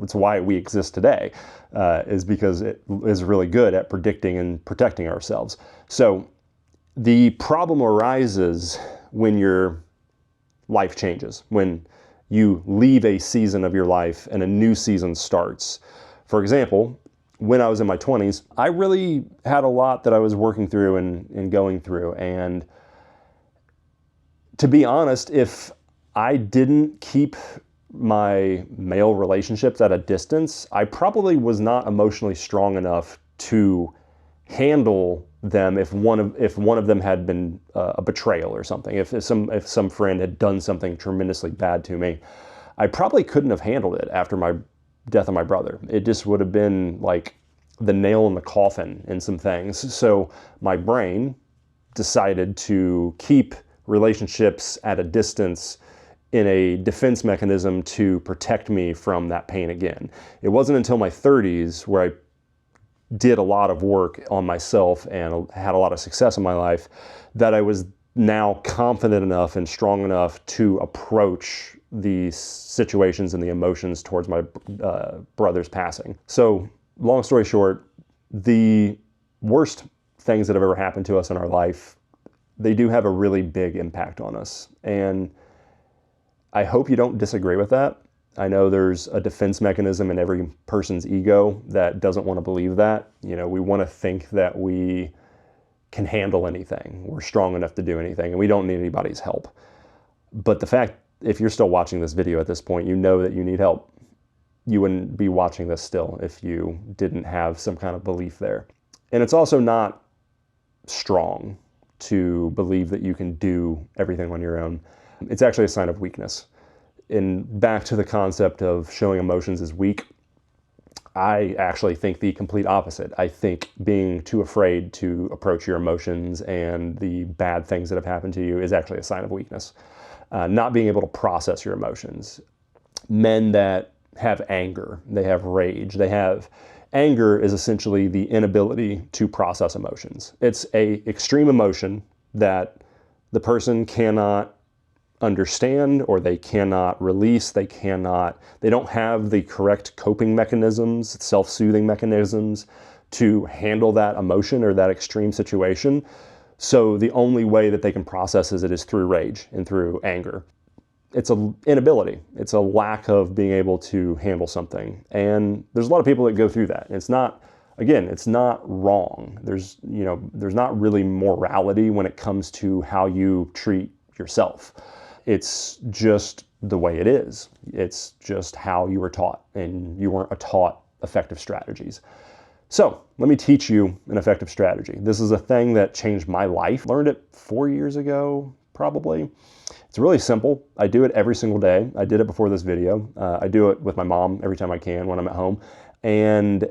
it's why we exist today, is because it is really good at predicting and protecting ourselves. So the problem arises when your life changes, when you leave a season of your life and a new season starts. For example, when I was in my 20s, I really had a lot that I was working through and going through. And to be honest, if I didn't keep my male relationships at a distance, I probably was not emotionally strong enough to handle them if one of them had been a betrayal or something. If some friend had done something tremendously bad to me, I probably couldn't have handled it after my death of my brother. It just would have been like the nail in the coffin in some things. So my brain decided to keep relationships at a distance in a defense mechanism to protect me from that pain again. It wasn't until my 30s where I did a lot of work on myself and had a lot of success in my life that I was now confident enough and strong enough to approach the situations and the emotions towards my brother's passing. So long story short, the worst things that have ever happened to us in our life, they do have a really big impact on us. And I hope you don't disagree with that. I know there's a defense mechanism in every person's ego that doesn't want to believe that. You know, we want to think that we can handle anything. We're strong enough to do anything, and we don't need anybody's help. But the fact, if you're still watching this video at this point, you know that you need help. You wouldn't be watching this still if you didn't have some kind of belief there. And it's also not strong to believe that you can do everything on your own. It's actually a sign of weakness. And back to the concept of showing emotions is weak, I actually think the complete opposite. I think being too afraid to approach your emotions and the bad things that have happened to you is actually a sign of weakness. Not being able to process your emotions. Men that have anger, they have rage, anger is essentially the inability to process emotions. It's an extreme emotion that the person cannot understand, or they cannot release, they don't have the correct coping mechanisms, self-soothing mechanisms to handle that emotion or that extreme situation. So the only way that they can process it is through rage and through anger. It's an inability. It's a lack of being able to handle something. And there's a lot of people that go through that. It's not wrong. There's not really morality when it comes to how you treat yourself. It's just the way it is. It's just how you were taught, and you weren't taught effective strategies. So let me teach you an effective strategy. This is a thing that changed my life. Learned it 4 years ago, probably. It's really simple. I do it every single day. I did it before this video. I do it with my mom every time I can when I'm at home. And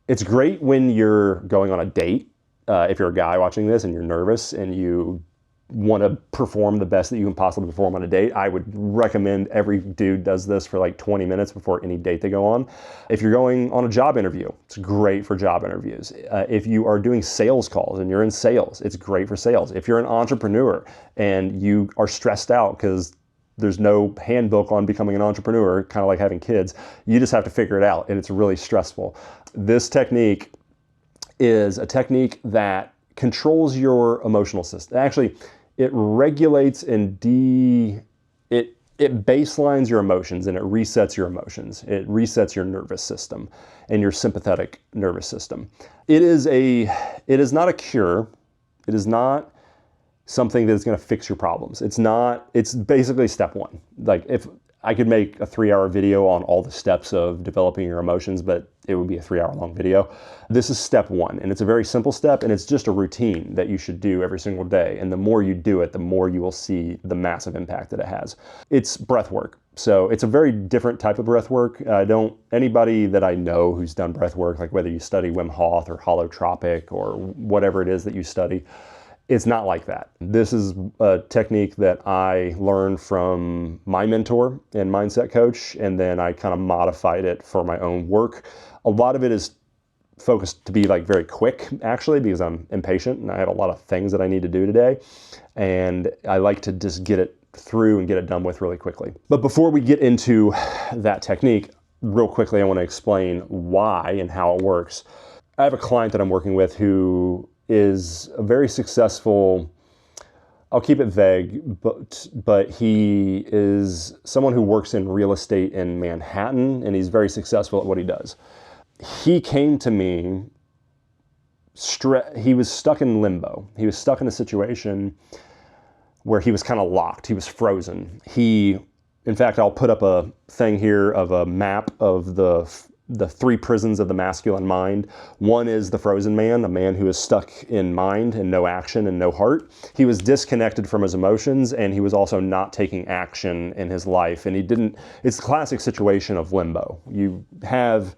it's great when you're going on a date. If you're a guy watching this and you're nervous and you want to perform the best that you can possibly perform on a date, I would recommend every dude does this for like 20 minutes before any date they go on. If you're going on a job interview, it's great for job interviews. If you are doing sales calls and you're in sales, it's great for sales. If you're an entrepreneur and you are stressed out because there's no handbook on becoming an entrepreneur, kind of like having kids, you just have to figure it out, and it's really stressful. This technique is a technique that controls your emotional system. Actually, it regulates and it baselines your emotions, and it resets your emotions. It resets your nervous system and your sympathetic nervous system. It is not a cure. It is not something that's going to fix your problems. It's basically step one. Like, if I could make a 3-hour video on all the steps of developing your emotions, but it would be a 3-hour long video. This is step one, and it's a very simple step, and it's just a routine that you should do every single day. And the more you do it, the more you will see the massive impact that it has. It's breath work. So it's a very different type of breath work. Anybody that I know who's done breath work, like whether you study Wim Hof or holotropic or whatever it is that you study, it's not like that. This is a technique that I learned from my mentor and mindset coach, and then I kind of modified it for my own work. A lot of it is focused to be like very quick, actually, because I'm impatient and I have a lot of things that I need to do today. And I like to just get it through and get it done with really quickly. But before we get into that technique, real quickly, I want to explain why and how it works. I have a client that I'm working with who is a very successful, I'll keep it vague, but he is someone who works in real estate in Manhattan, and he's very successful at what he does. He came to me, he was stuck in limbo. He was stuck in a situation where he was kind of locked. He was frozen. In fact, I'll put up a thing here of a map of the 3 prisons of the masculine mind. One is the frozen man, a man who is stuck in mind and no action and no heart. He was disconnected from his emotions, and he was also not taking action in his life. And it's the classic situation of limbo. You have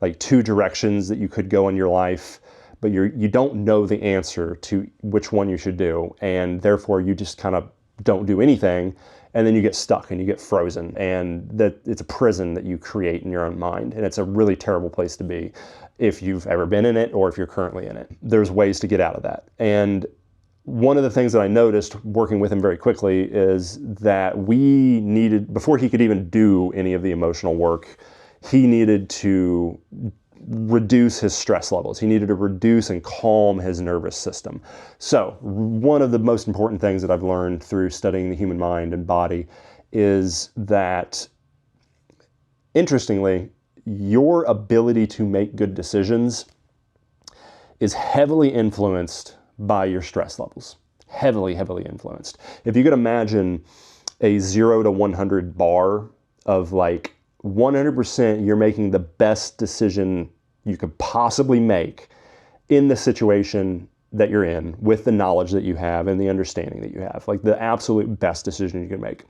like 2 directions that you could go in your life, but you don't know the answer to which one you should do. And therefore you just kind of don't do anything. And then you get stuck and you get frozen, and that it's a prison that you create in your own mind. And it's a really terrible place to be if you've ever been in it or if you're currently in it. There's ways to get out of that. And one of the things that I noticed working with him very quickly is that we needed, before he could even do any of the emotional work, he needed to reduce his stress levels. He needed to reduce and calm his nervous system. So one of the most important things that I've learned through studying the human mind and body is that, interestingly, your ability to make good decisions is heavily influenced by your stress levels. Heavily, heavily influenced. If you could imagine a 0 to 100 bar of like 100% you're making the best decision you could possibly make in the situation that you're in, with the knowledge that you have and the understanding that you have, like the absolute best decision you can make.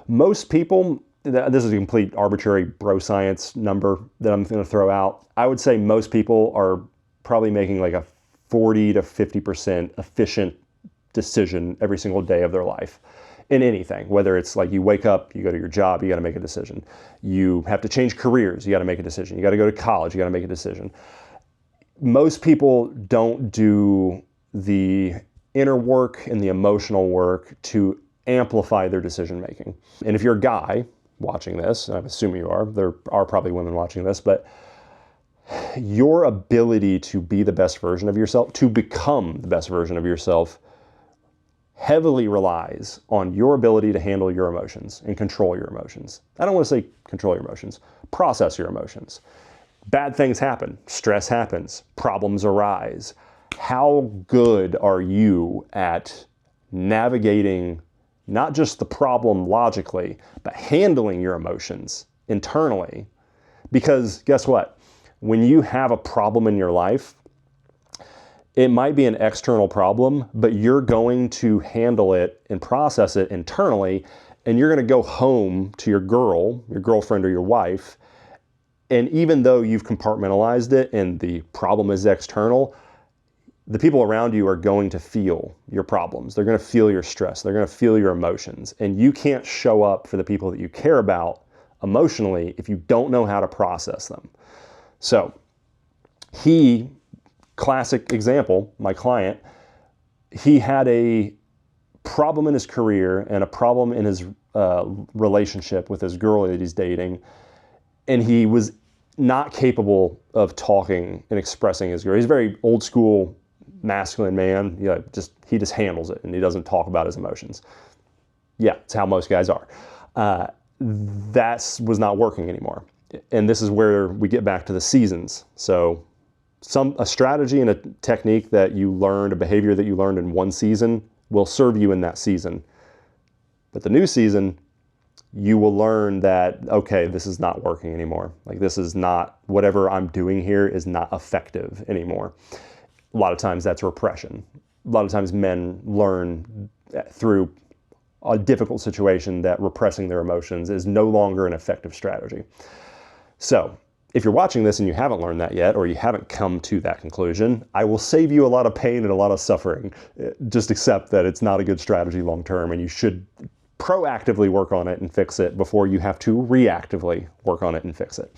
Most people, this is a complete arbitrary bro science number that I'm going to throw out. I would say most people are probably making like a 40 to 50% efficient decision every single day of their life. In anything, whether it's like you wake up, you go to your job, you got to make a decision. You have to change careers, you got to make a decision. You got to go to college, you got to make a decision. Most people don't do the inner work and the emotional work to amplify their decision making. And if you're a guy watching this, and I'm assuming you are, there are probably women watching this, but your ability to be the best version of yourself, to become the best version of yourself, heavily relies on your ability to handle your emotions and control your emotions. I don't want to say control your emotions, process your emotions. Bad things happen, stress happens, problems arise. How good are you at navigating not just the problem logically, but handling your emotions internally? Because guess what? When you have a problem in your life, It might be an external problem, but you're going to handle it and process it internally, and you're going to go home to your girlfriend or your wife, and even though you've compartmentalized it and the problem is external, the people around you are going to feel your problems. They're going to feel your stress. They're going to feel your emotions. And you can't show up for the people that you care about emotionally if you don't know how to process them. So classic example, my client, he had a problem in his career and a problem in his relationship with his girl that he's dating. And he was not capable of talking and expressing his girl. He's a very old school, masculine man. He just handles it and he doesn't talk about his emotions. Yeah, it's how most guys are. That was not working anymore. And this is where we get back to the seasons. So a strategy and a technique that you learned, a behavior that you learned in one season will serve you in that season. But the new season, you will learn that, okay, this is not working anymore. Like this is not, whatever I'm doing here is not effective anymore. A lot of times that's repression. A lot of times men learn through a difficult situation that repressing their emotions is no longer an effective strategy. So if you're watching this and you haven't learned that yet, or you haven't come to that conclusion, I will save you a lot of pain and a lot of suffering. Just accept that it's not a good strategy long term, and you should proactively work on it and fix it before you have to reactively work on it and fix it.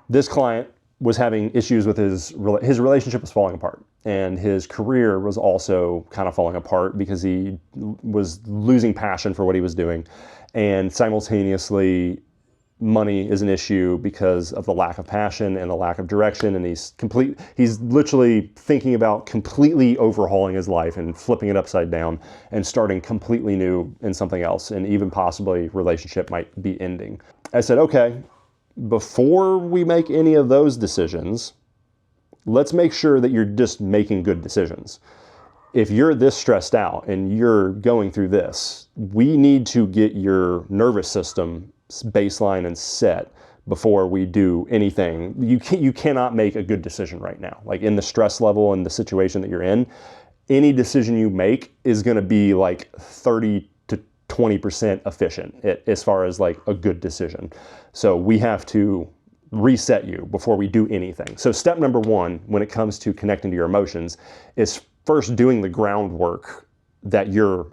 This client was having issues with his relationship was falling apart, and his career was also kind of falling apart because he was losing passion for what he was doing, and simultaneously money is an issue because of the lack of passion and the lack of direction, and he's literally thinking about completely overhauling his life and flipping it upside down and starting completely new in something else, and even possibly relationship might be ending. I said, okay, before we make any of those decisions, let's make sure that you're just making good decisions. If you're this stressed out and you're going through this, we need to get your nervous system baseline and set before we do anything. You cannot make a good decision right now. Like in the stress level and the situation that you're in, any decision you make is going to be like 30 to 20% efficient as far as like a good decision. So we have to reset you before we do anything. So step number one, when it comes to connecting to your emotions, is first doing the groundwork that you're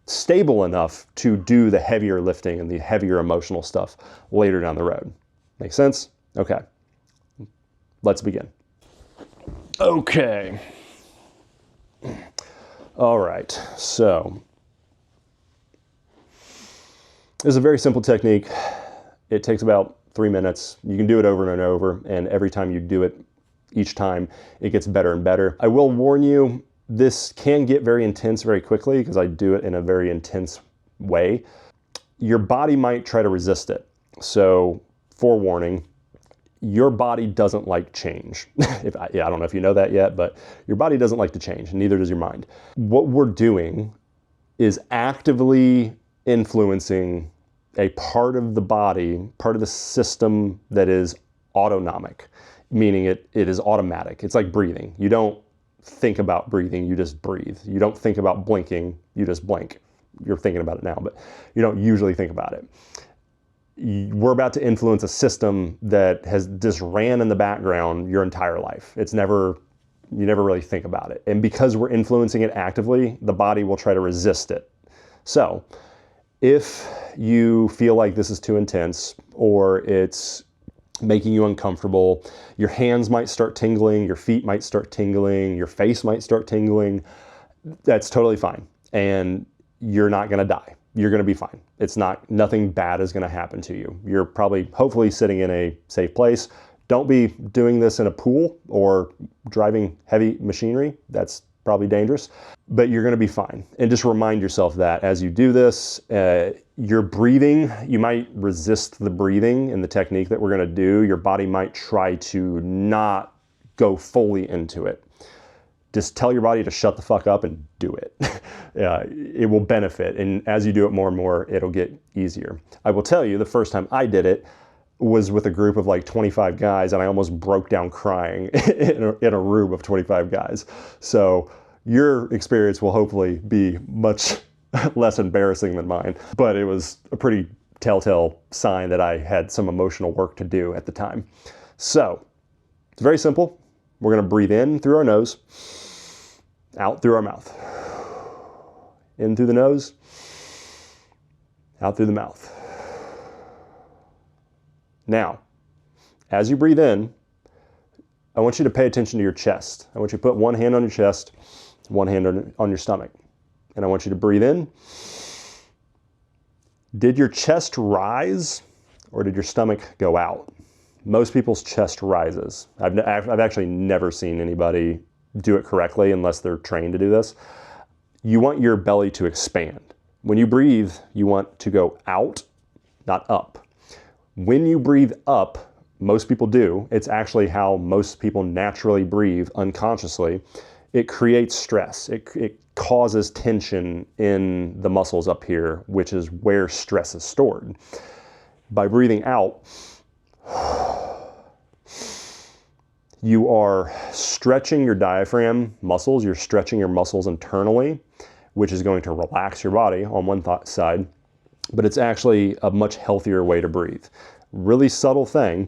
stable enough to do the heavier lifting and the heavier emotional stuff later down the road. Make sense? Okay. Let's begin. Okay. All right. So this is a very simple technique. It takes about 3 minutes. You can do it over and over, and every time you do it, each time it gets better and better. I will warn you, this can get very intense very quickly because I do it in a very intense way. Your body might try to resist it. So, forewarning, your body doesn't like change. I don't know if you know that yet, but your body doesn't like to change, neither does your mind. What we're doing is actively influencing a part of the body, part of the system that is autonomic, meaning it is automatic. It's like breathing. You don't think about breathing, you just breathe. You don't think about blinking, you just blink. You're thinking about it now, but you don't usually think about it. We're about to influence a system that has just ran in the background your entire life. You never really think about it. And because we're influencing it actively, the body will try to resist it. So if you feel like this is too intense, or it's making you uncomfortable, your hands might start tingling, your feet might start tingling, your face might start tingling, that's totally fine. And you're not gonna die. You're gonna be fine. Nothing bad is gonna happen to you. You're probably, hopefully, sitting in a safe place. Don't be doing this in a pool or driving heavy machinery. That's probably dangerous, but you're gonna be fine. And just remind yourself that as you do this, your breathing, you might resist the breathing in the technique that we're gonna do. Your body might try to not go fully into it. Just tell your body to shut the fuck up and do it. It will benefit. And as you do it more and more, it'll get easier. I will tell you, the first time I did it, was with a group of like 25 guys, and I almost broke down crying in a room of 25 guys. So your experience will hopefully be much less embarrassing than mine, but it was a pretty telltale sign that I had some emotional work to do at the time. So it's very simple. We're going to breathe in through our nose, out through our mouth. In through the nose, out through the mouth. Now, as you breathe in, I want you to pay attention to your chest. I want you to put one hand on your chest, one hand on your stomach. And I want you to breathe in. Did your chest rise or did your stomach go out? Most people's chest rises. I've actually never seen anybody do it correctly unless they're trained to do this. You want your belly to expand. When you breathe, you want to go out, not up. When you breathe up, most people do, it's actually how most people naturally breathe unconsciously. It creates stress. It causes tension in the muscles up here, which is where stress is stored. By breathing out, you are stretching your diaphragm muscles. You're stretching your muscles internally, which is going to relax your body on one side, but it's actually a much healthier way to breathe. Really subtle thing.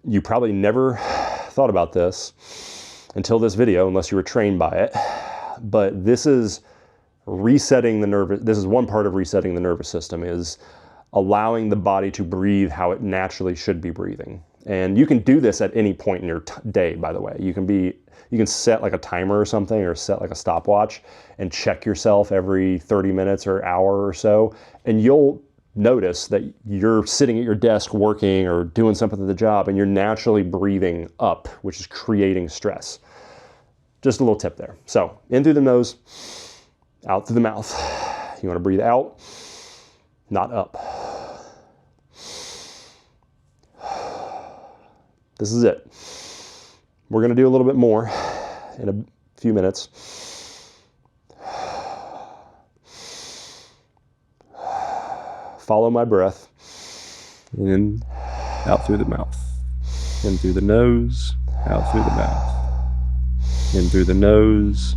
You probably never thought about this until this video, unless you were trained by it, but this is resetting the nervous, this is one part of resetting the nervous system, is allowing the body to breathe how it naturally should be breathing. And you can do this at any point in your day, by the way. You can set like a timer or something, or set like a stopwatch and check yourself every 30 minutes or hour or so, and you'll notice that you're sitting at your desk working or doing something at the job and you're naturally breathing up, which is creating stress. Just a little tip there. So in through the nose, out through the mouth. You want to breathe out, not up. This is it. We're going to do a little bit more in a few minutes. Follow my breath. In, out through the mouth. In through the nose, out through the mouth. In through the nose,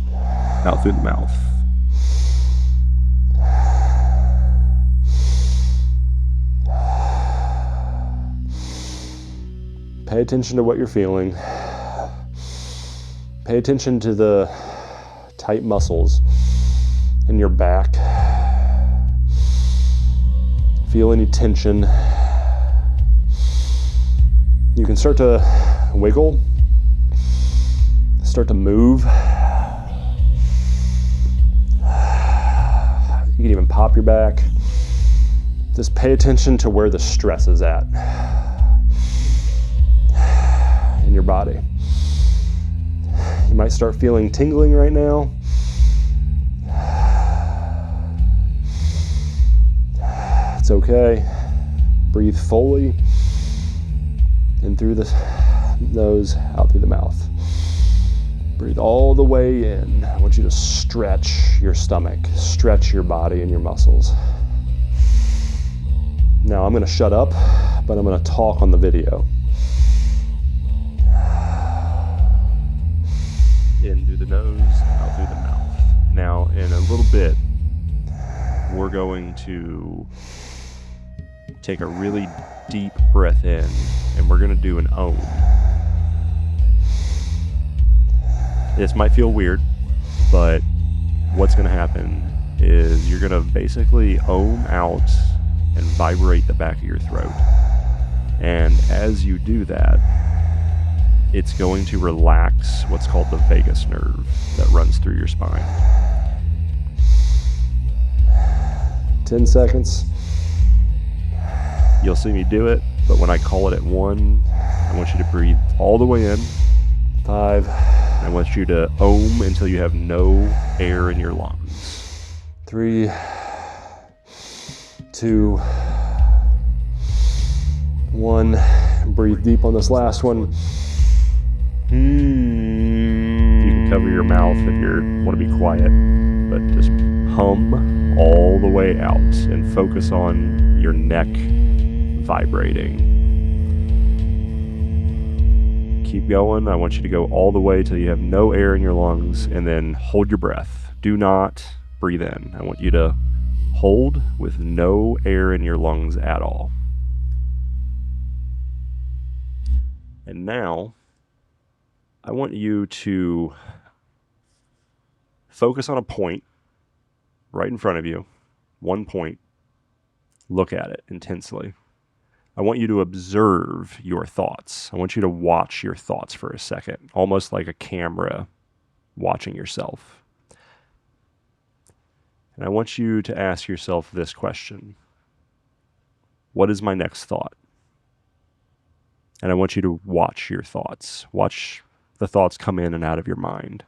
out through the mouth. Pay attention to what you're feeling. Pay attention to the tight muscles in your back. Feel any tension. You can start to wiggle, start to move. You can even pop your back. Just pay attention to where the stress is at in your body. You might start feeling tingling right now. It's okay. Breathe fully in through the nose, out through the mouth. Breathe all the way in. I want you to stretch your stomach, stretch your body and your muscles. Now I'm going to shut up, but I'm going to talk on the video. In through the nose, out through the mouth. Now, in a little bit, we're going to take a really deep breath in, and we're going to do an Om. This might feel weird, but what's going to happen is you're going to basically Om out and vibrate the back of your throat. And as you do that, it's going to relax what's called the vagus nerve that runs through your spine. 10 seconds. You'll see me do it, but when I call it at 1, I want you to breathe all the way in. 5. I want you to Om until you have no air in your lungs. 3, 2, 1. Breathe deep on this last one. You can cover your mouth if you want to be quiet, but just hum all the way out and focus on your neck, vibrating. Keep going. I want you to go all the way till you have no air in your lungs, and then hold your breath. Do not breathe in. I want you to hold with no air in your lungs at all. And now, I want you to focus on a point right in front of you, one point. Look at it intensely. I want you to observe your thoughts. I want you to watch your thoughts for a second, almost like a camera watching yourself. And I want you to ask yourself this question: what is my next thought? And I want you to watch your thoughts. Watch the thoughts come in and out of your mind.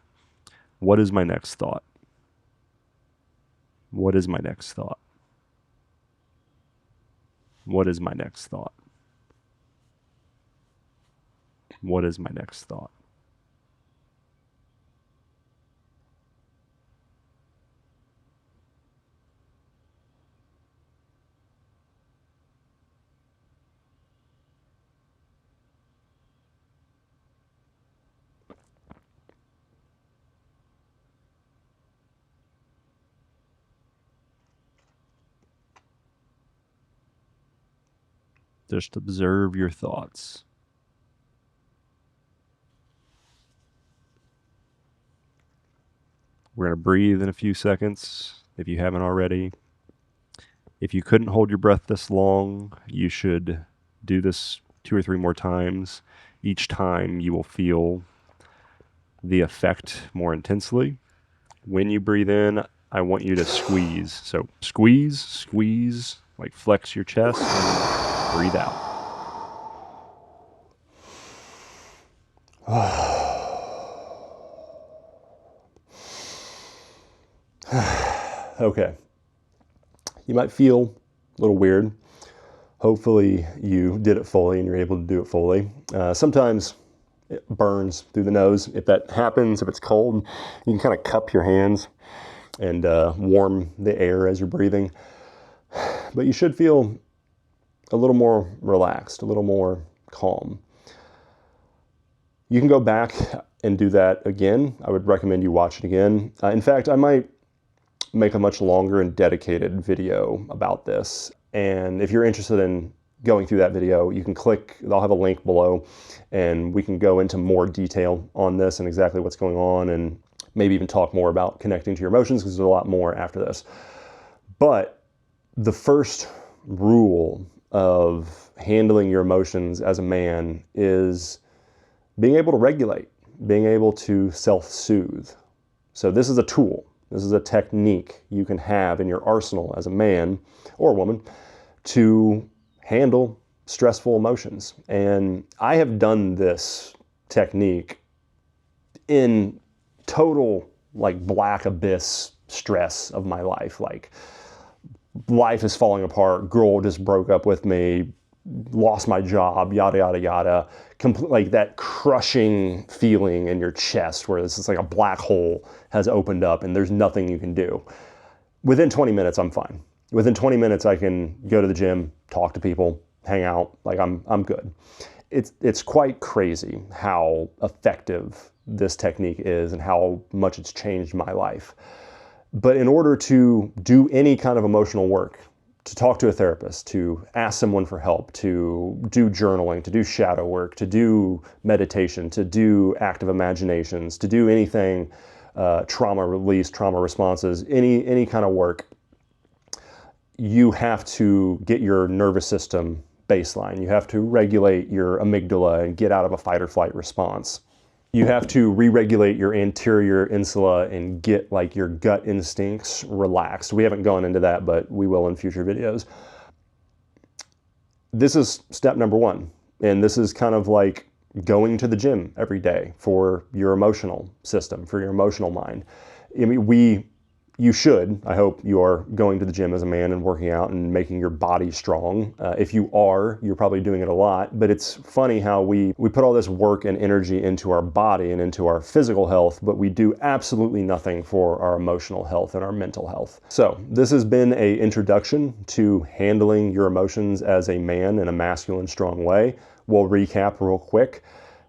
What is my next thought? What is my next thought? What is my next thought? What is my next thought? Just observe your thoughts. We're going to breathe in a few seconds if you haven't already. If you couldn't hold your breath this long, you should do this 2 or 3 more times. Each time you will feel the effect more intensely. When you breathe in, I want you to squeeze. So squeeze, squeeze, like flex your chest, and breathe out. Okay. You might feel a little weird. Hopefully you did it fully and you're able to do it fully. Sometimes it burns through the nose. If that happens, if it's cold, you can kind of cup your hands and warm the air as you're breathing. But you should feel a little more relaxed, a little more calm. You can go back and do that again. I would recommend you watch it again. In fact, I might make a much longer and dedicated video about this. And if you're interested in going through that video, you can click, I'll have a link below, and we can go into more detail on this and exactly what's going on, and maybe even talk more about connecting to your emotions, because there's a lot more after this. But the first rule of handling your emotions as a man is being able to regulate, being able to self-soothe. So this is a tool. This is a technique you can have in your arsenal as a man or woman to handle stressful emotions. And I have done this technique in total, like, black abyss stress of my life. Like, life is falling apart, girl just broke up with me, lost my job, yada, yada, yada. Like that crushing feeling in your chest where it's like a black hole has opened up and there's nothing you can do. Within 20 minutes, I'm fine. Within 20 minutes, I can go to the gym, talk to people, hang out, like I'm good. It's quite crazy how effective this technique is and how much it's changed my life. But in order to do any kind of emotional work, to talk to a therapist, to ask someone for help, to do journaling, to do shadow work, to do meditation, to do active imaginations, to do anything, trauma release, trauma responses, any kind of work, you have to get your nervous system baseline. You have to regulate your amygdala and get out of a fight or flight response. You have to re-regulate your anterior insula and get like your gut instincts relaxed. We haven't gone into that, but we will in future videos. This is step number 1. And this is kind of like going to the gym every day for your emotional system, for your emotional mind. I mean, you should. I hope you are going to the gym as a man and working out and making your body strong. If you are, you're probably doing it a lot. But it's funny how we put all this work and energy into our body and into our physical health, but we do absolutely nothing for our emotional health and our mental health. So this has been an introduction to handling your emotions as a man in a masculine, strong way. We'll recap real quick.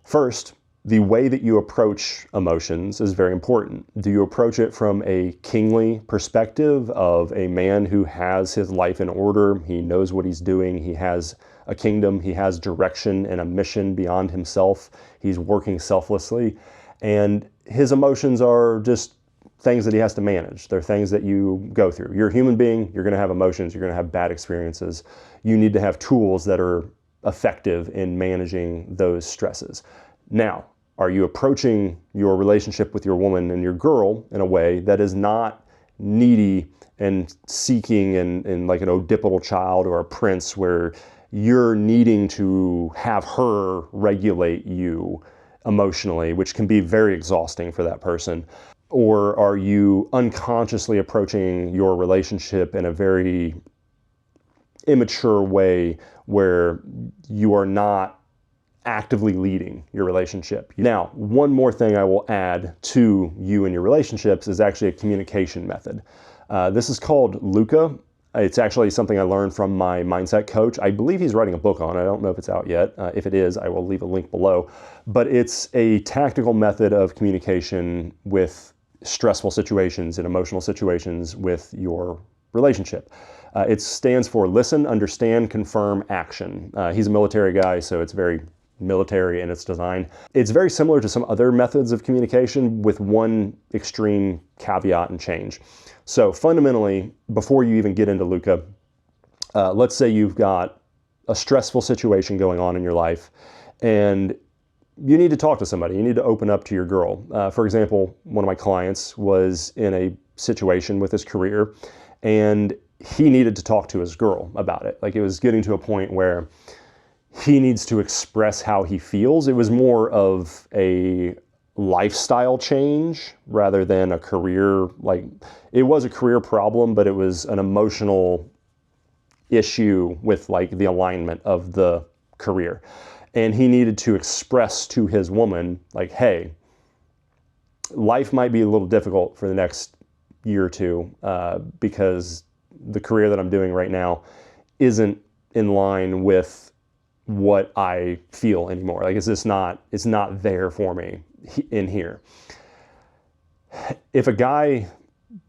First, the way that you approach emotions is very important. Do you approach it from a kingly perspective of a man who has his life in order? He knows what he's doing. He has a kingdom. He has direction and a mission beyond himself. He's working selflessly. And his emotions are just things that he has to manage. They're things that you go through. You're a human being. You're going to have emotions. You're going to have bad experiences. You need to have tools that are effective in managing those stresses. Now, are you approaching your relationship with your woman and your girl in a way that is not needy and seeking and like an Oedipal child or a prince where you're needing to have her regulate you emotionally, which can be very exhausting for that person? Or are you unconsciously approaching your relationship in a very immature way where you are not actively leading your relationship? Now, one more thing I will add to you and your relationships is actually a communication method. This is called Luca. It's actually something I learned from my mindset coach. I believe he's writing a book on it. I don't know if it's out yet. If it is, I will leave a link below. But it's a tactical method of communication with stressful situations and emotional situations with your relationship. It stands for listen, understand, confirm, action. He's a military guy, so it's very military in its design. It's very similar to some other methods of communication with one extreme caveat and change. So fundamentally, before you even get into Luca, let's say you've got a stressful situation going on in your life and you need to talk to somebody. You need to open up to your girl. For example, one of my clients was in a situation with his career and he needed to talk to his girl about it. Like, it was getting to a point where he needs to express how he feels. It was more of a lifestyle change rather than a career, like, it was a career problem, but it was an emotional issue with like the alignment of the career. And he needed to express to his woman, like, hey, life might be a little difficult for the next year or two because the career that I'm doing right now isn't in line with what I feel anymore. Like, it's not there for me in here. If a guy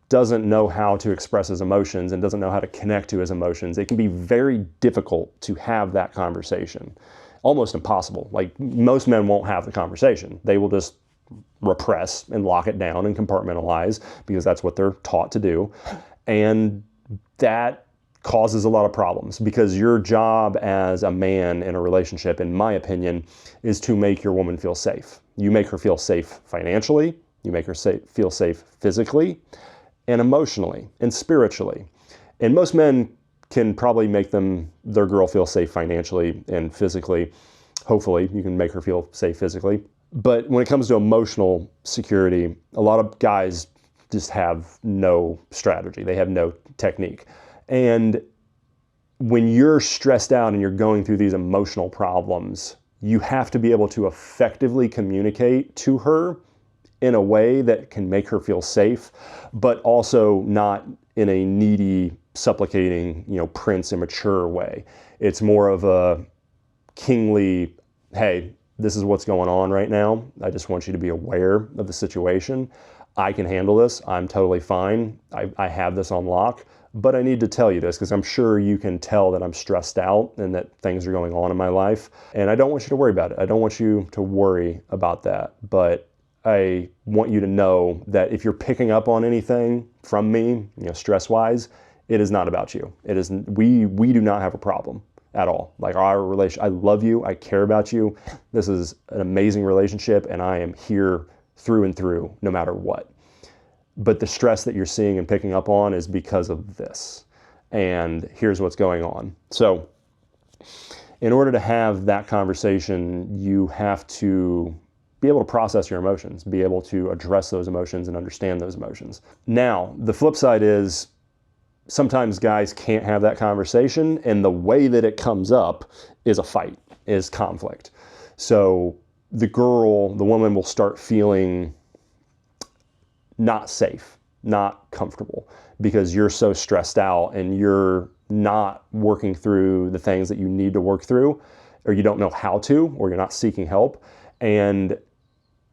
doesn't know how to express his emotions and doesn't know how to connect to his emotions, it can be very difficult to have that conversation. Almost impossible. Like, most men won't have the conversation. They will just repress and lock it down and compartmentalize because that's what they're taught to do. And that causes a lot of problems because your job as a man in a relationship, in my opinion, is to make your woman feel safe. You make her feel safe financially, you make her feel safe physically and emotionally and spiritually. And most men can probably make their girl feel safe financially and physically. Hopefully you can make her feel safe physically. But when it comes to emotional security, a lot of guys just have no strategy. They have no technique. And when you're stressed out and you're going through these emotional problems, you have to be able to effectively communicate to her in a way that can make her feel safe, but also not in a needy, supplicating, prince, immature way. It's more of a kingly, hey, this is what's going on right now. I just want you to be aware of the situation. I can handle this. I'm totally fine. I have this on lock, but I need to tell you this because I'm sure you can tell that I'm stressed out and that things are going on in my life. And I don't want you to worry about it. I don't want you to worry about that. But I want you to know that if you're picking up on anything from me, stress-wise, it is not about you. It is, we do not have a problem at all. Like, our relation, I love you. I care about you. This is an amazing relationship and I am here through and through, no matter what. But the stress that you're seeing and picking up on is because of this. And here's what's going on. So in order to have that conversation, you have to be able to process your emotions, be able to address those emotions and understand those emotions. Now, the flip side is sometimes guys can't have that conversation, and the way that it comes up is a fight, is conflict. So the woman will start feeling not safe, not comfortable, because you're so stressed out and you're not working through the things that you need to work through, or you don't know how to, or you're not seeking help, and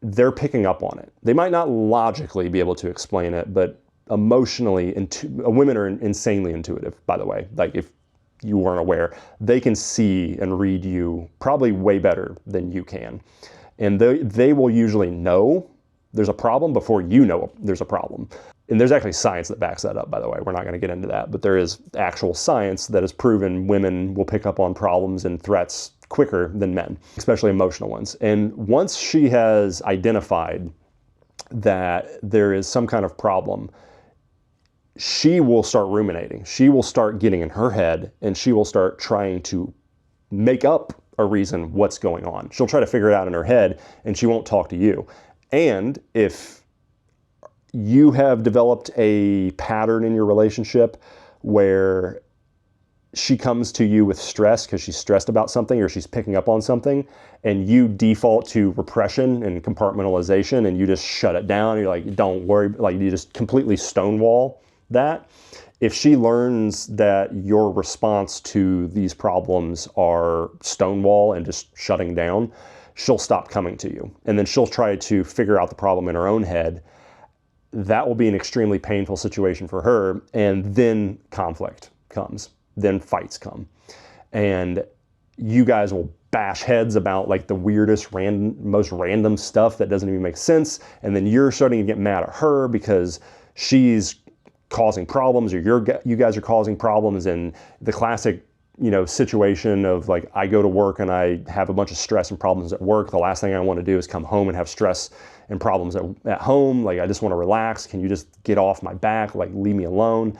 they're picking up on it. They might not logically be able to explain it, but emotionally, women are insanely intuitive, by the way. Like, if you weren't aware, they can see and read you probably way better than you can. And they will usually know there's a problem before you know there's a problem. And there's actually science that backs that up, by the way. We're not going to get into that, but there is actual science that has proven women will pick up on problems and threats quicker than men, especially emotional ones. And once she has identified that there is some kind of problem, she will start ruminating. She will start getting in her head, and she will start trying to make up a reason what's going on. She'll try to figure it out in her head, and she won't talk to you. And if you have developed a pattern in your relationship where she comes to you with stress because she's stressed about something or she's picking up on something, and you default to repression and compartmentalization, and you just shut it down, you're like, don't worry, like you just completely stonewall that. If she learns that your response to these problems are stonewall and just shutting down, she'll stop coming to you. And then she'll try to figure out the problem in her own head. That will be an extremely painful situation for her. And then conflict comes. Then fights come. And you guys will bash heads about like the weirdest, most random stuff that doesn't even make sense. And then you're starting to get mad at her because she's causing problems, or you guys are causing problems. And the classic, situation of like, I go to work and I have a bunch of stress and problems at work. The last thing I want to do is come home and have stress and problems at home. Like, I just want to relax. Can you just get off my back? Like, leave me alone.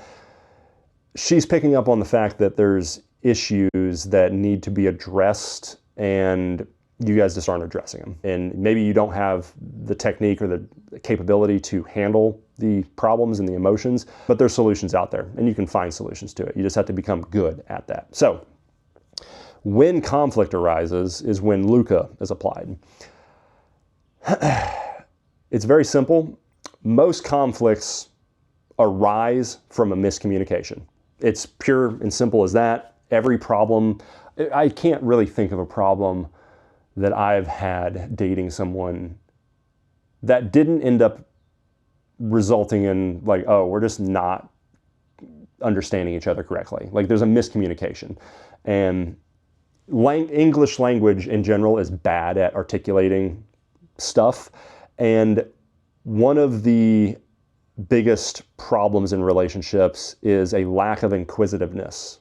She's picking up on the fact that there's issues that need to be addressed, and you guys just aren't addressing them. And maybe you don't have the technique or the capability to handle the problems and the emotions, but there's solutions out there, and you can find solutions to it. You just have to become good at that. So when conflict arises is when Luca is applied. It's very simple. Most conflicts arise from a miscommunication. It's pure and simple as that. Every problem, I can't really think of a problem that I've had dating someone that didn't end up resulting in like, oh, we're just not understanding each other correctly. Like, there's a miscommunication. And English language in general is bad at articulating stuff. And one of the biggest problems in relationships is a lack of inquisitiveness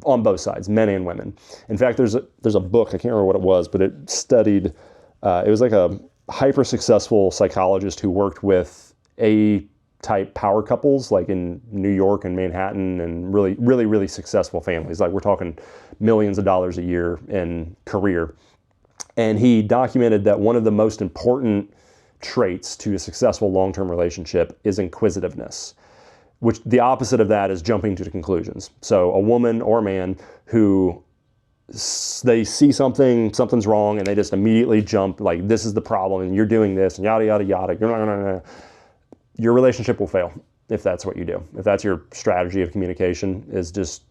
on both sides, men and women. In fact, there's a book, I can't remember what it was, but it studied, it was like a hyper successful psychologist who worked with A-type power couples, like in New York and Manhattan, and really, really, really successful families. Like, we're talking millions of dollars a year in career. And he documented that one of the most important traits to a successful long-term relationship is inquisitiveness, which the opposite of that is jumping to conclusions. So a woman or a man who they see something's wrong, and they just immediately jump like, this is the problem, and you're doing this, and yada, yada, yada. Your relationship will fail if that's what you do. If that's your strategy of communication, is just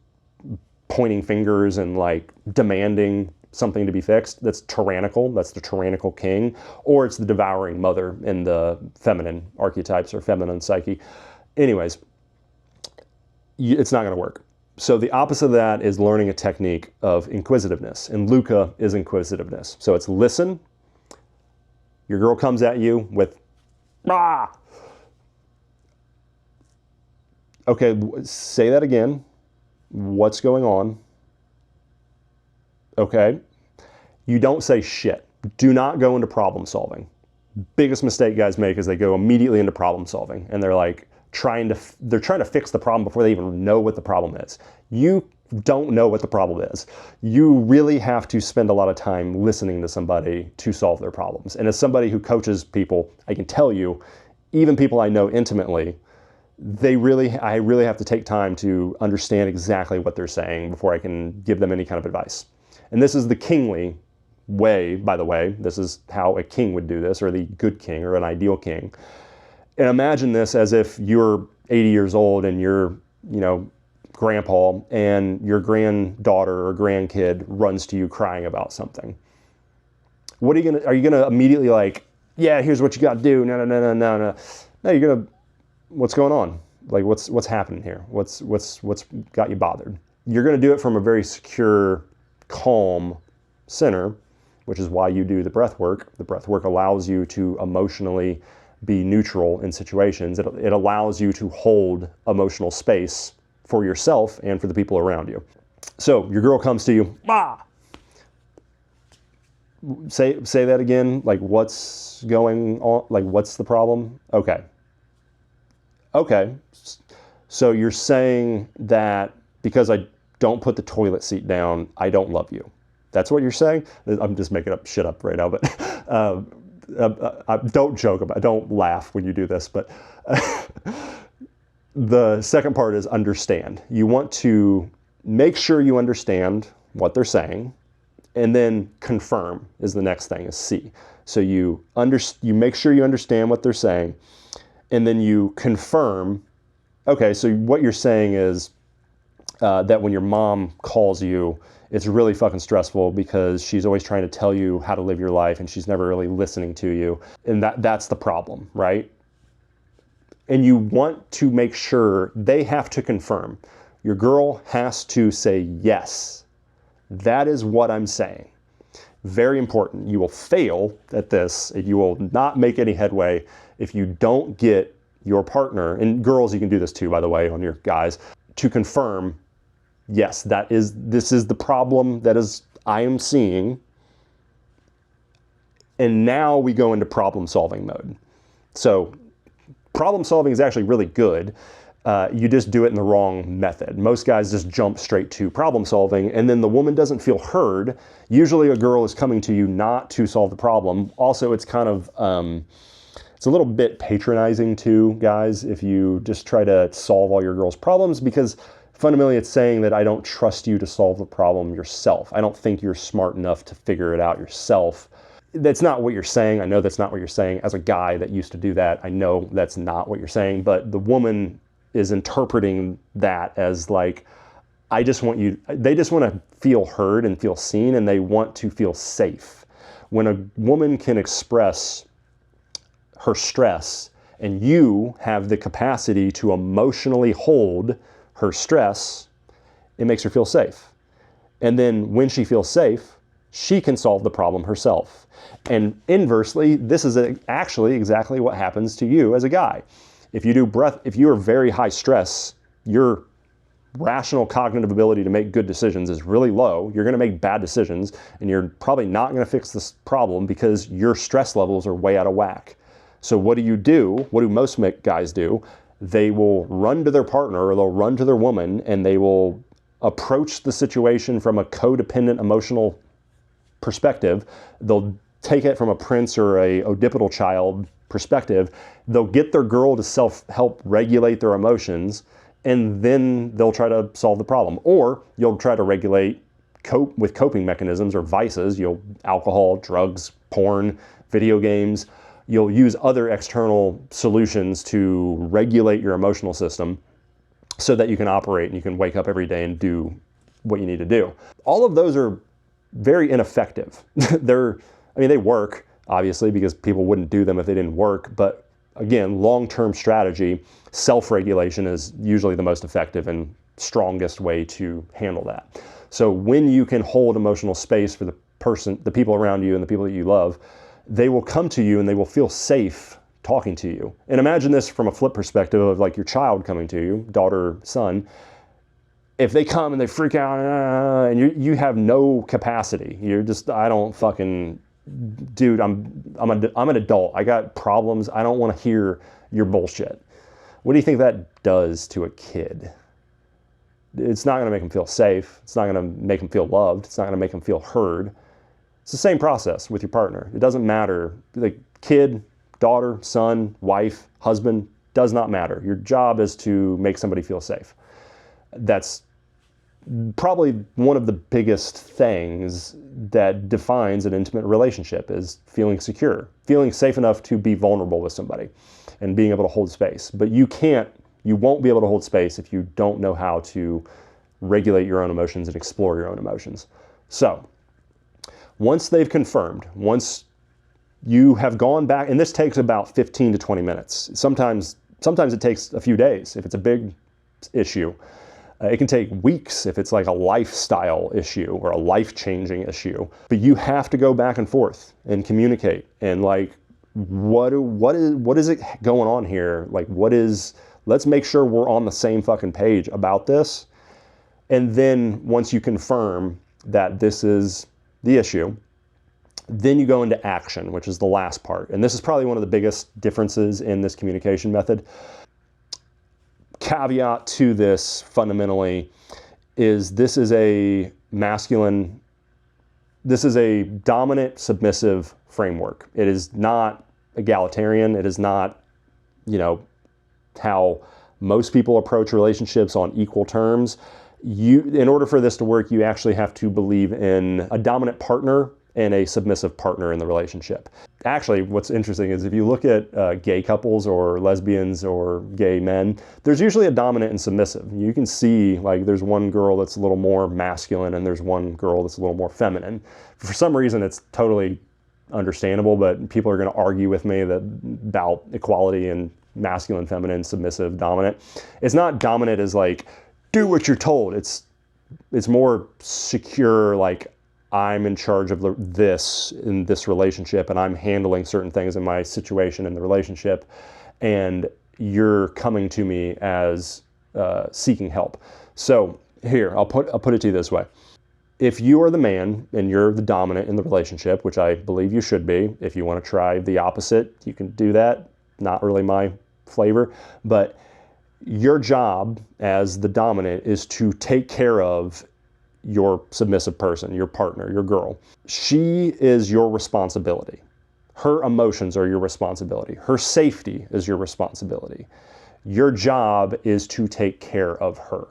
pointing fingers and like demanding something to be fixed. That's tyrannical. That's the tyrannical king, or it's the devouring mother in the feminine archetypes or feminine psyche. Anyways, it's not going to work. So the opposite of that is learning a technique of inquisitiveness. And Luca is inquisitiveness. So it's listen. Your girl comes at you with, ah. Okay, say that again. What's going on? Okay. You don't say shit. Do not go into problem solving. Biggest mistake guys make is they go immediately into problem solving, and they're like trying to fix the problem before they even know what the problem is. You don't know what the problem is. You really have to spend a lot of time listening to somebody to solve their problems. And as somebody who coaches people, I can tell you, even people I know intimately, I really have to take time to understand exactly what they're saying before I can give them any kind of advice. And this is the kingly way, by the way. This is how a king would do this, or the good king, or an ideal king. And imagine this as if you're 80 years old and you're, grandpa, and your granddaughter or grandkid runs to you crying about something. Are you gonna immediately like, yeah, here's what you got to do? No. No, you're gonna, what's going on? Like, what's happening here? What's got you bothered? You're gonna do it from a very secure, calm center, which is why you do the breath work. The breath work allows you to emotionally be neutral in situations. It allows you to hold emotional space for yourself and for the people around you. So your girl comes to you, bah! Say that again. Like, what's going on? Like, what's the problem? Okay. So you're saying that because I don't put the toilet seat down, I don't love you. That's what you're saying? I'm just making shit up right now, but don't joke about it. Don't laugh when you do this, but the second part is understand. You want to make sure you understand what they're saying, and then confirm is the next thing, is C. So you make sure you understand what they're saying, and then you confirm, okay, so what you're saying is that when your mom calls you, it's really fucking stressful because she's always trying to tell you how to live your life and she's never really listening to you. And that's the problem, right? And you want to make sure they have to confirm. Your girl has to say, yes, that is what I'm saying. Very important. You will fail at this. You will not make any headway if you don't get your partner, and girls, you can do this too, by the way, on your guys, to confirm, yes, this is the problem that I am seeing. And now we go into problem solving mode. So problem solving is actually really good. You just do it in the wrong method. Most guys just jump straight to problem solving, and then the woman doesn't feel heard. Usually a girl is coming to you not to solve the problem. Also, it's kind of, it's a little bit patronizing too, guys, if you just try to solve all your girl's problems, because fundamentally it's saying that I don't trust you to solve the problem yourself. I don't think you're smart enough to figure it out yourself. That's not what you're saying. I know that's not what you're saying. As a guy that used to do that, I know that's not what you're saying, but the woman is interpreting that as like, they just want to feel heard and feel seen, and they want to feel safe. When a woman can express her stress and you have the capacity to emotionally hold her stress, it makes her feel safe. And then when she feels safe, she can solve the problem herself. And inversely, this is actually exactly what happens to you as a guy. If you are very high stress, your rational cognitive ability to make good decisions is really low. You're going to make bad decisions, and you're probably not going to fix this problem because your stress levels are way out of whack. So what do you do? What do most guys do? They will run to their partner, or they'll run to their woman, and they will approach the situation from a codependent emotional perspective. They'll take it from a prince or a Oedipal child perspective. They'll get their girl to self-help regulate their emotions, and then they'll try to solve the problem. Or you'll try to cope with coping mechanisms or vices. Alcohol, drugs, porn, video games. You'll use other external solutions to regulate your emotional system so that you can operate and you can wake up every day and do what you need to do. All of those are very ineffective. They work, obviously, because people wouldn't do them if they didn't work. But again, long-term strategy, self-regulation is usually the most effective and strongest way to handle that. So when you can hold emotional space for the people around you and the people that you love, they will come to you and they will feel safe talking to you. And imagine this from a flip perspective of like your child coming to you, daughter, son. If they come and they freak out and you have no capacity, you're just, I don't fucking, dude, I'm an adult. I got problems. I don't want to hear your bullshit. What do you think that does to a kid? It's not going to make them feel safe. It's not going to make them feel loved. It's not going to make them feel heard. It's the same process with your partner. It doesn't matter. Like kid, daughter, son, wife, husband, does not matter. Your job is to make somebody feel safe. That's probably one of the biggest things that defines an intimate relationship, is feeling secure, feeling safe enough to be vulnerable with somebody and being able to hold space. But you won't be able to hold space if you don't know how to regulate your own emotions and explore your own emotions. So once they've confirmed, once you have gone back, and this takes about 15 to 20 minutes. Sometimes it takes a few days if it's a big issue. It can take weeks if it's like a lifestyle issue or a life-changing issue. But you have to go back and forth and communicate. And like, what is it going on here? Like, let's make sure we're on the same fucking page about this. And then once you confirm that this is the issue, then you go into action, which is the last part. And this is probably one of the biggest differences in this communication method. Caveat to this fundamentally is this is a dominant submissive framework. It is not egalitarian. It is not, how most people approach relationships on equal terms. In order for this to work, you actually have to believe in a dominant partner and a submissive partner in the relationship. Actually, what's interesting is if you look at gay couples or lesbians or gay men, there's usually a dominant and submissive. You can see like there's one girl that's a little more masculine and there's one girl that's a little more feminine. For some reason, it's totally understandable, but people are going to argue with me about equality and masculine, feminine, submissive, dominant. It's not dominant as like, do what you're told. It's more secure, like, I'm in charge of this in this relationship and I'm handling certain things in my situation in the relationship, and you're coming to me as seeking help. So here, I'll put it to you this way. If you are the man and you're the dominant in the relationship, which I believe you should be, if you want to try the opposite, you can do that. Not really my flavor, but your job as the dominant is to take care of your submissive person, your partner, your girl. She is your responsibility. Her emotions are your responsibility. Her safety is your responsibility. Your job is to take care of her.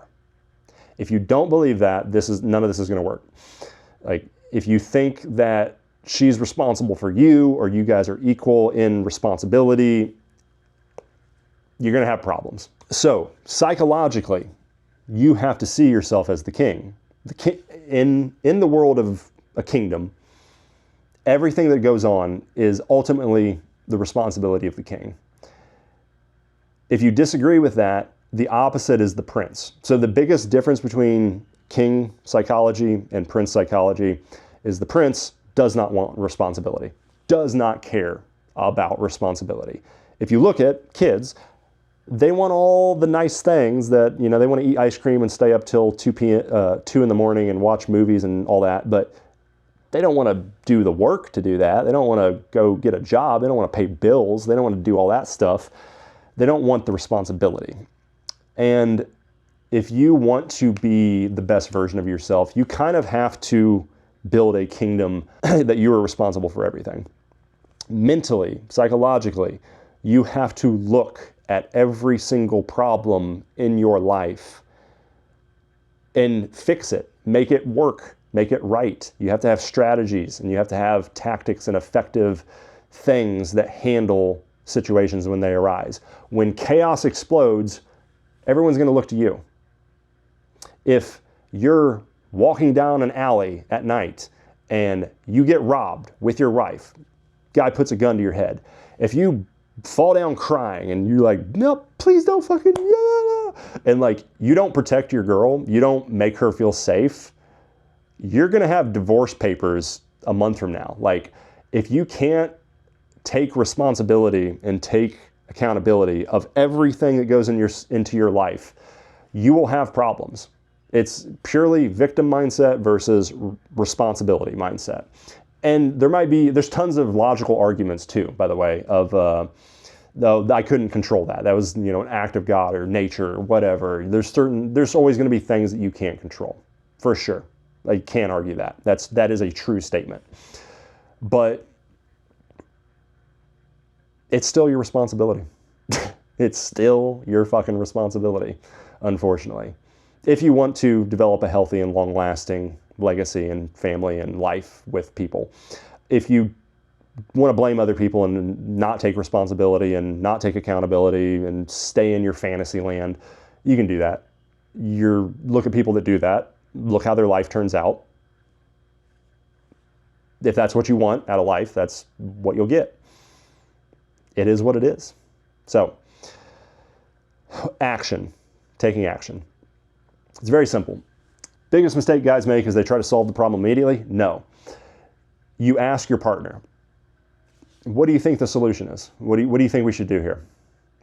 If you don't believe that, none of this is going to work. Like, if you think that she's responsible for you or you guys are equal in responsibility, you're going to have problems. So psychologically, you have to see yourself as the king. In the world of a kingdom, everything that goes on is ultimately the responsibility of the king. If you disagree with that, the opposite is the prince. So the biggest difference between king psychology and prince psychology is the prince does not want responsibility, does not care about responsibility. If you look at kids, they want all the nice things that, they want to eat ice cream and stay up till 2 in the morning and watch movies and all that, but they don't want to do the work to do that. They don't want to go get a job. They don't want to pay bills. They don't want to do all that stuff. They don't want the responsibility. And if you want to be the best version of yourself, you kind of have to build a kingdom that you are responsible for everything. Mentally, psychologically, you have to look at every single problem in your life and fix it, make it work, make it right. You have to have strategies and you have to have tactics and effective things that handle situations when they arise. When chaos explodes, everyone's going to look to you. If you're walking down an alley at night and you get robbed with your wife, guy puts a gun to your head. If you fall down crying and you're like, no, please don't fucking, yeah. And like, you don't protect your girl, you don't make her feel safe, you're going to have divorce papers a month from now. Like, if you can't take responsibility and take accountability of everything that goes into your life, you will have problems. It's purely victim mindset versus responsibility mindset. And there's tons of logical arguments too, by the way, of though I couldn't control that. That was, you know, an act of God or nature or whatever. There's always going to be things that you can't control, for sure. I can't argue that. That is a true statement. But it's still your responsibility. It's still your fucking responsibility, unfortunately. If you want to develop a healthy and long-lasting legacy and family and life with people. If you want to blame other people and not take responsibility and not take accountability and stay in your fantasy land, you can do that. Look at people that do that. Look how their life turns out. If that's what you want out of life, that's what you'll get. It is what it is. So, action. Taking action. It's very simple. Biggest mistake guys make is they try to solve the problem immediately. No. You ask your partner, what do you think the solution is? What do you think we should do here?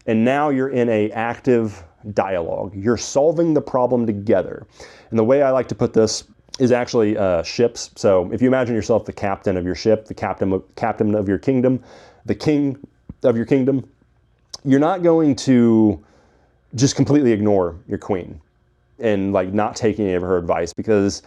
And now you're in an active dialogue. You're solving the problem together. And the way I like to put this is actually ships. So if you imagine yourself the captain of your ship, the captain of your kingdom, the king of your kingdom, you're not going to just completely ignore your queen and like not take any of her advice, because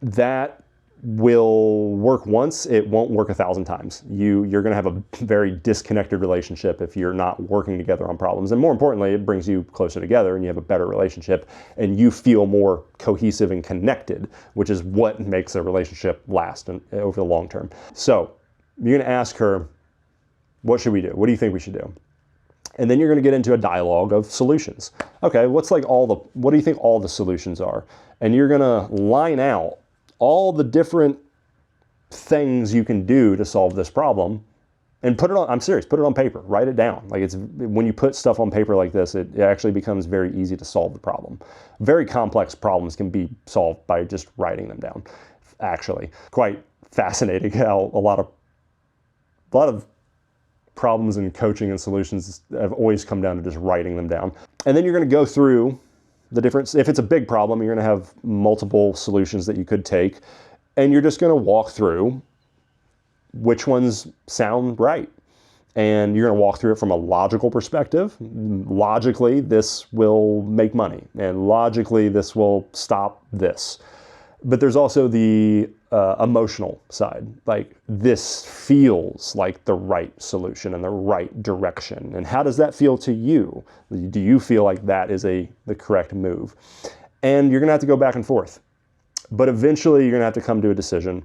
that will work once, it won't work 1,000 times. You're going to have a very disconnected relationship if you're not working together on problems. And more importantly, it brings you closer together and you have a better relationship and you feel more cohesive and connected, which is what makes a relationship last over the long term. So you're going to ask her, what should we do? What do you think we should do? And then you're going to get into a dialogue of solutions. Okay, what do you think all the solutions are? And you're going to line out all the different things you can do to solve this problem and put it on, I'm serious, put it on paper, write it down. Like when you put stuff on paper like this, it actually becomes very easy to solve the problem. Very complex problems can be solved by just writing them down. Actually, quite fascinating how a lot of problems in coaching and solutions have always come down to just writing them down. And then you're going to go through the difference. If it's a big problem, you're going to have multiple solutions that you could take, and you're just going to walk through which ones sound right. And you're going to walk through it from a logical perspective. Logically, this will make money, and logically, this will stop this. But there's also the emotional side. Like, this feels like the right solution and the right direction. And how does that feel to you? Do you feel like that is the correct move? And you're going to have to go back and forth. But eventually, you're going to have to come to a decision.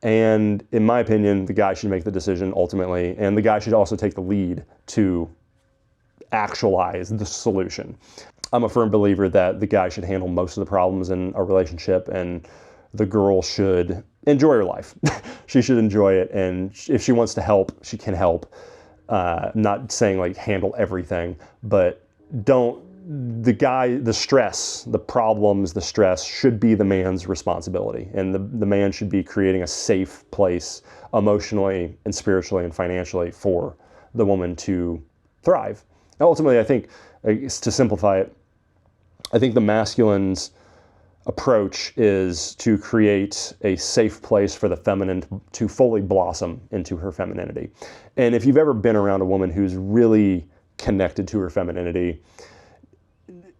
And in my opinion, the guy should make the decision ultimately. And the guy should also take the lead to actualize the solution. I'm a firm believer that the guy should handle most of the problems in a relationship, and the girl should enjoy her life. She should enjoy it, and if she wants to help, she can help. Not saying like handle everything, but the stress, the problems, the stress should be the man's responsibility, and the man should be creating a safe place emotionally and spiritually and financially for the woman to thrive. Ultimately, I think, to simplify it, I think the masculine's approach is to create a safe place for the feminine to fully blossom into her femininity. And if you've ever been around a woman who's really connected to her femininity,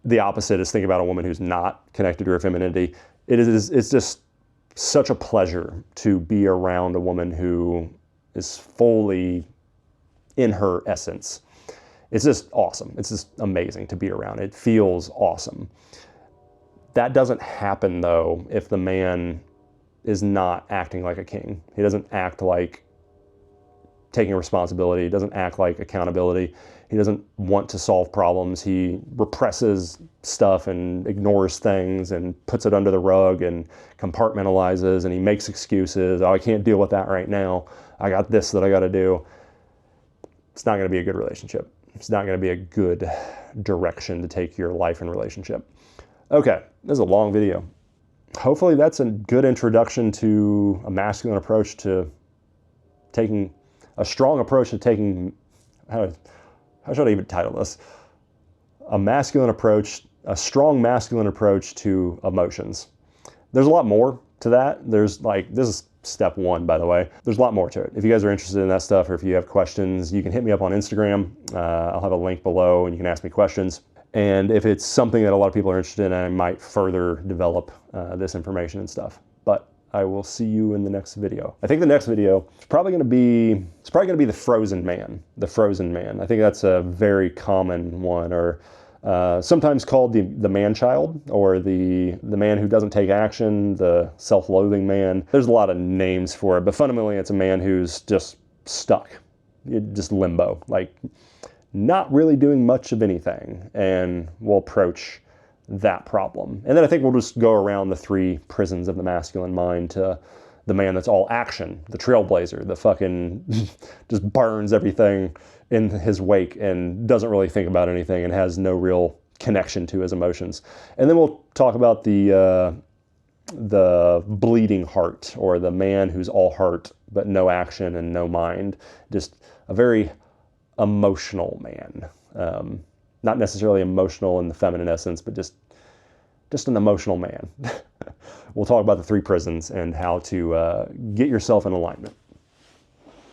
the opposite is think about a woman who's not connected to her femininity. It's just such a pleasure to be around a woman who is fully in her essence. It's just awesome. It's just amazing to be around. It feels awesome. That doesn't happen, though, if the man is not acting like a king. He doesn't act like taking responsibility. He doesn't act like accountability. He doesn't want to solve problems. He represses stuff and ignores things and puts it under the rug and compartmentalizes, and he makes excuses. Oh, I can't deal with that right now. I got this that I got to do. It's not going to be a good relationship. It's not going to be a good direction to take your life and relationship. Okay, this is a long video. Hopefully that's a good introduction to a masculine approach to taking, a strong approach to taking, how should I even title this? A strong masculine approach to emotions. There's a lot more, to that. There's like, this is step one, by the way. There's a lot more to it. If you guys are interested in that stuff, or if you have questions, you can hit me up on Instagram. I'll have a link below and you can ask me questions. And if it's something that a lot of people are interested in, I might further develop this information and stuff. But I will see you in the next video. I think the next video is probably going to be, the Frozen Man. The Frozen Man. I think that's a very common one, or sometimes called the man-child, or the man who doesn't take action, the self-loathing man. There's a lot of names for it, but fundamentally it's a man who's just stuck, just limbo, like not really doing much of anything, and we'll approach that problem. And then I think we'll just go around the 3 prisons of the masculine mind to the man that's all action, the trailblazer, the fucking just burns everything in his wake and doesn't really think about anything and has no real connection to his emotions. And then we'll talk about the bleeding heart, or the man who's all heart but no action and no mind. Just a very emotional man. Not necessarily emotional in the feminine essence, but just an emotional man. We'll talk about the 3 prisons and how to get yourself in alignment.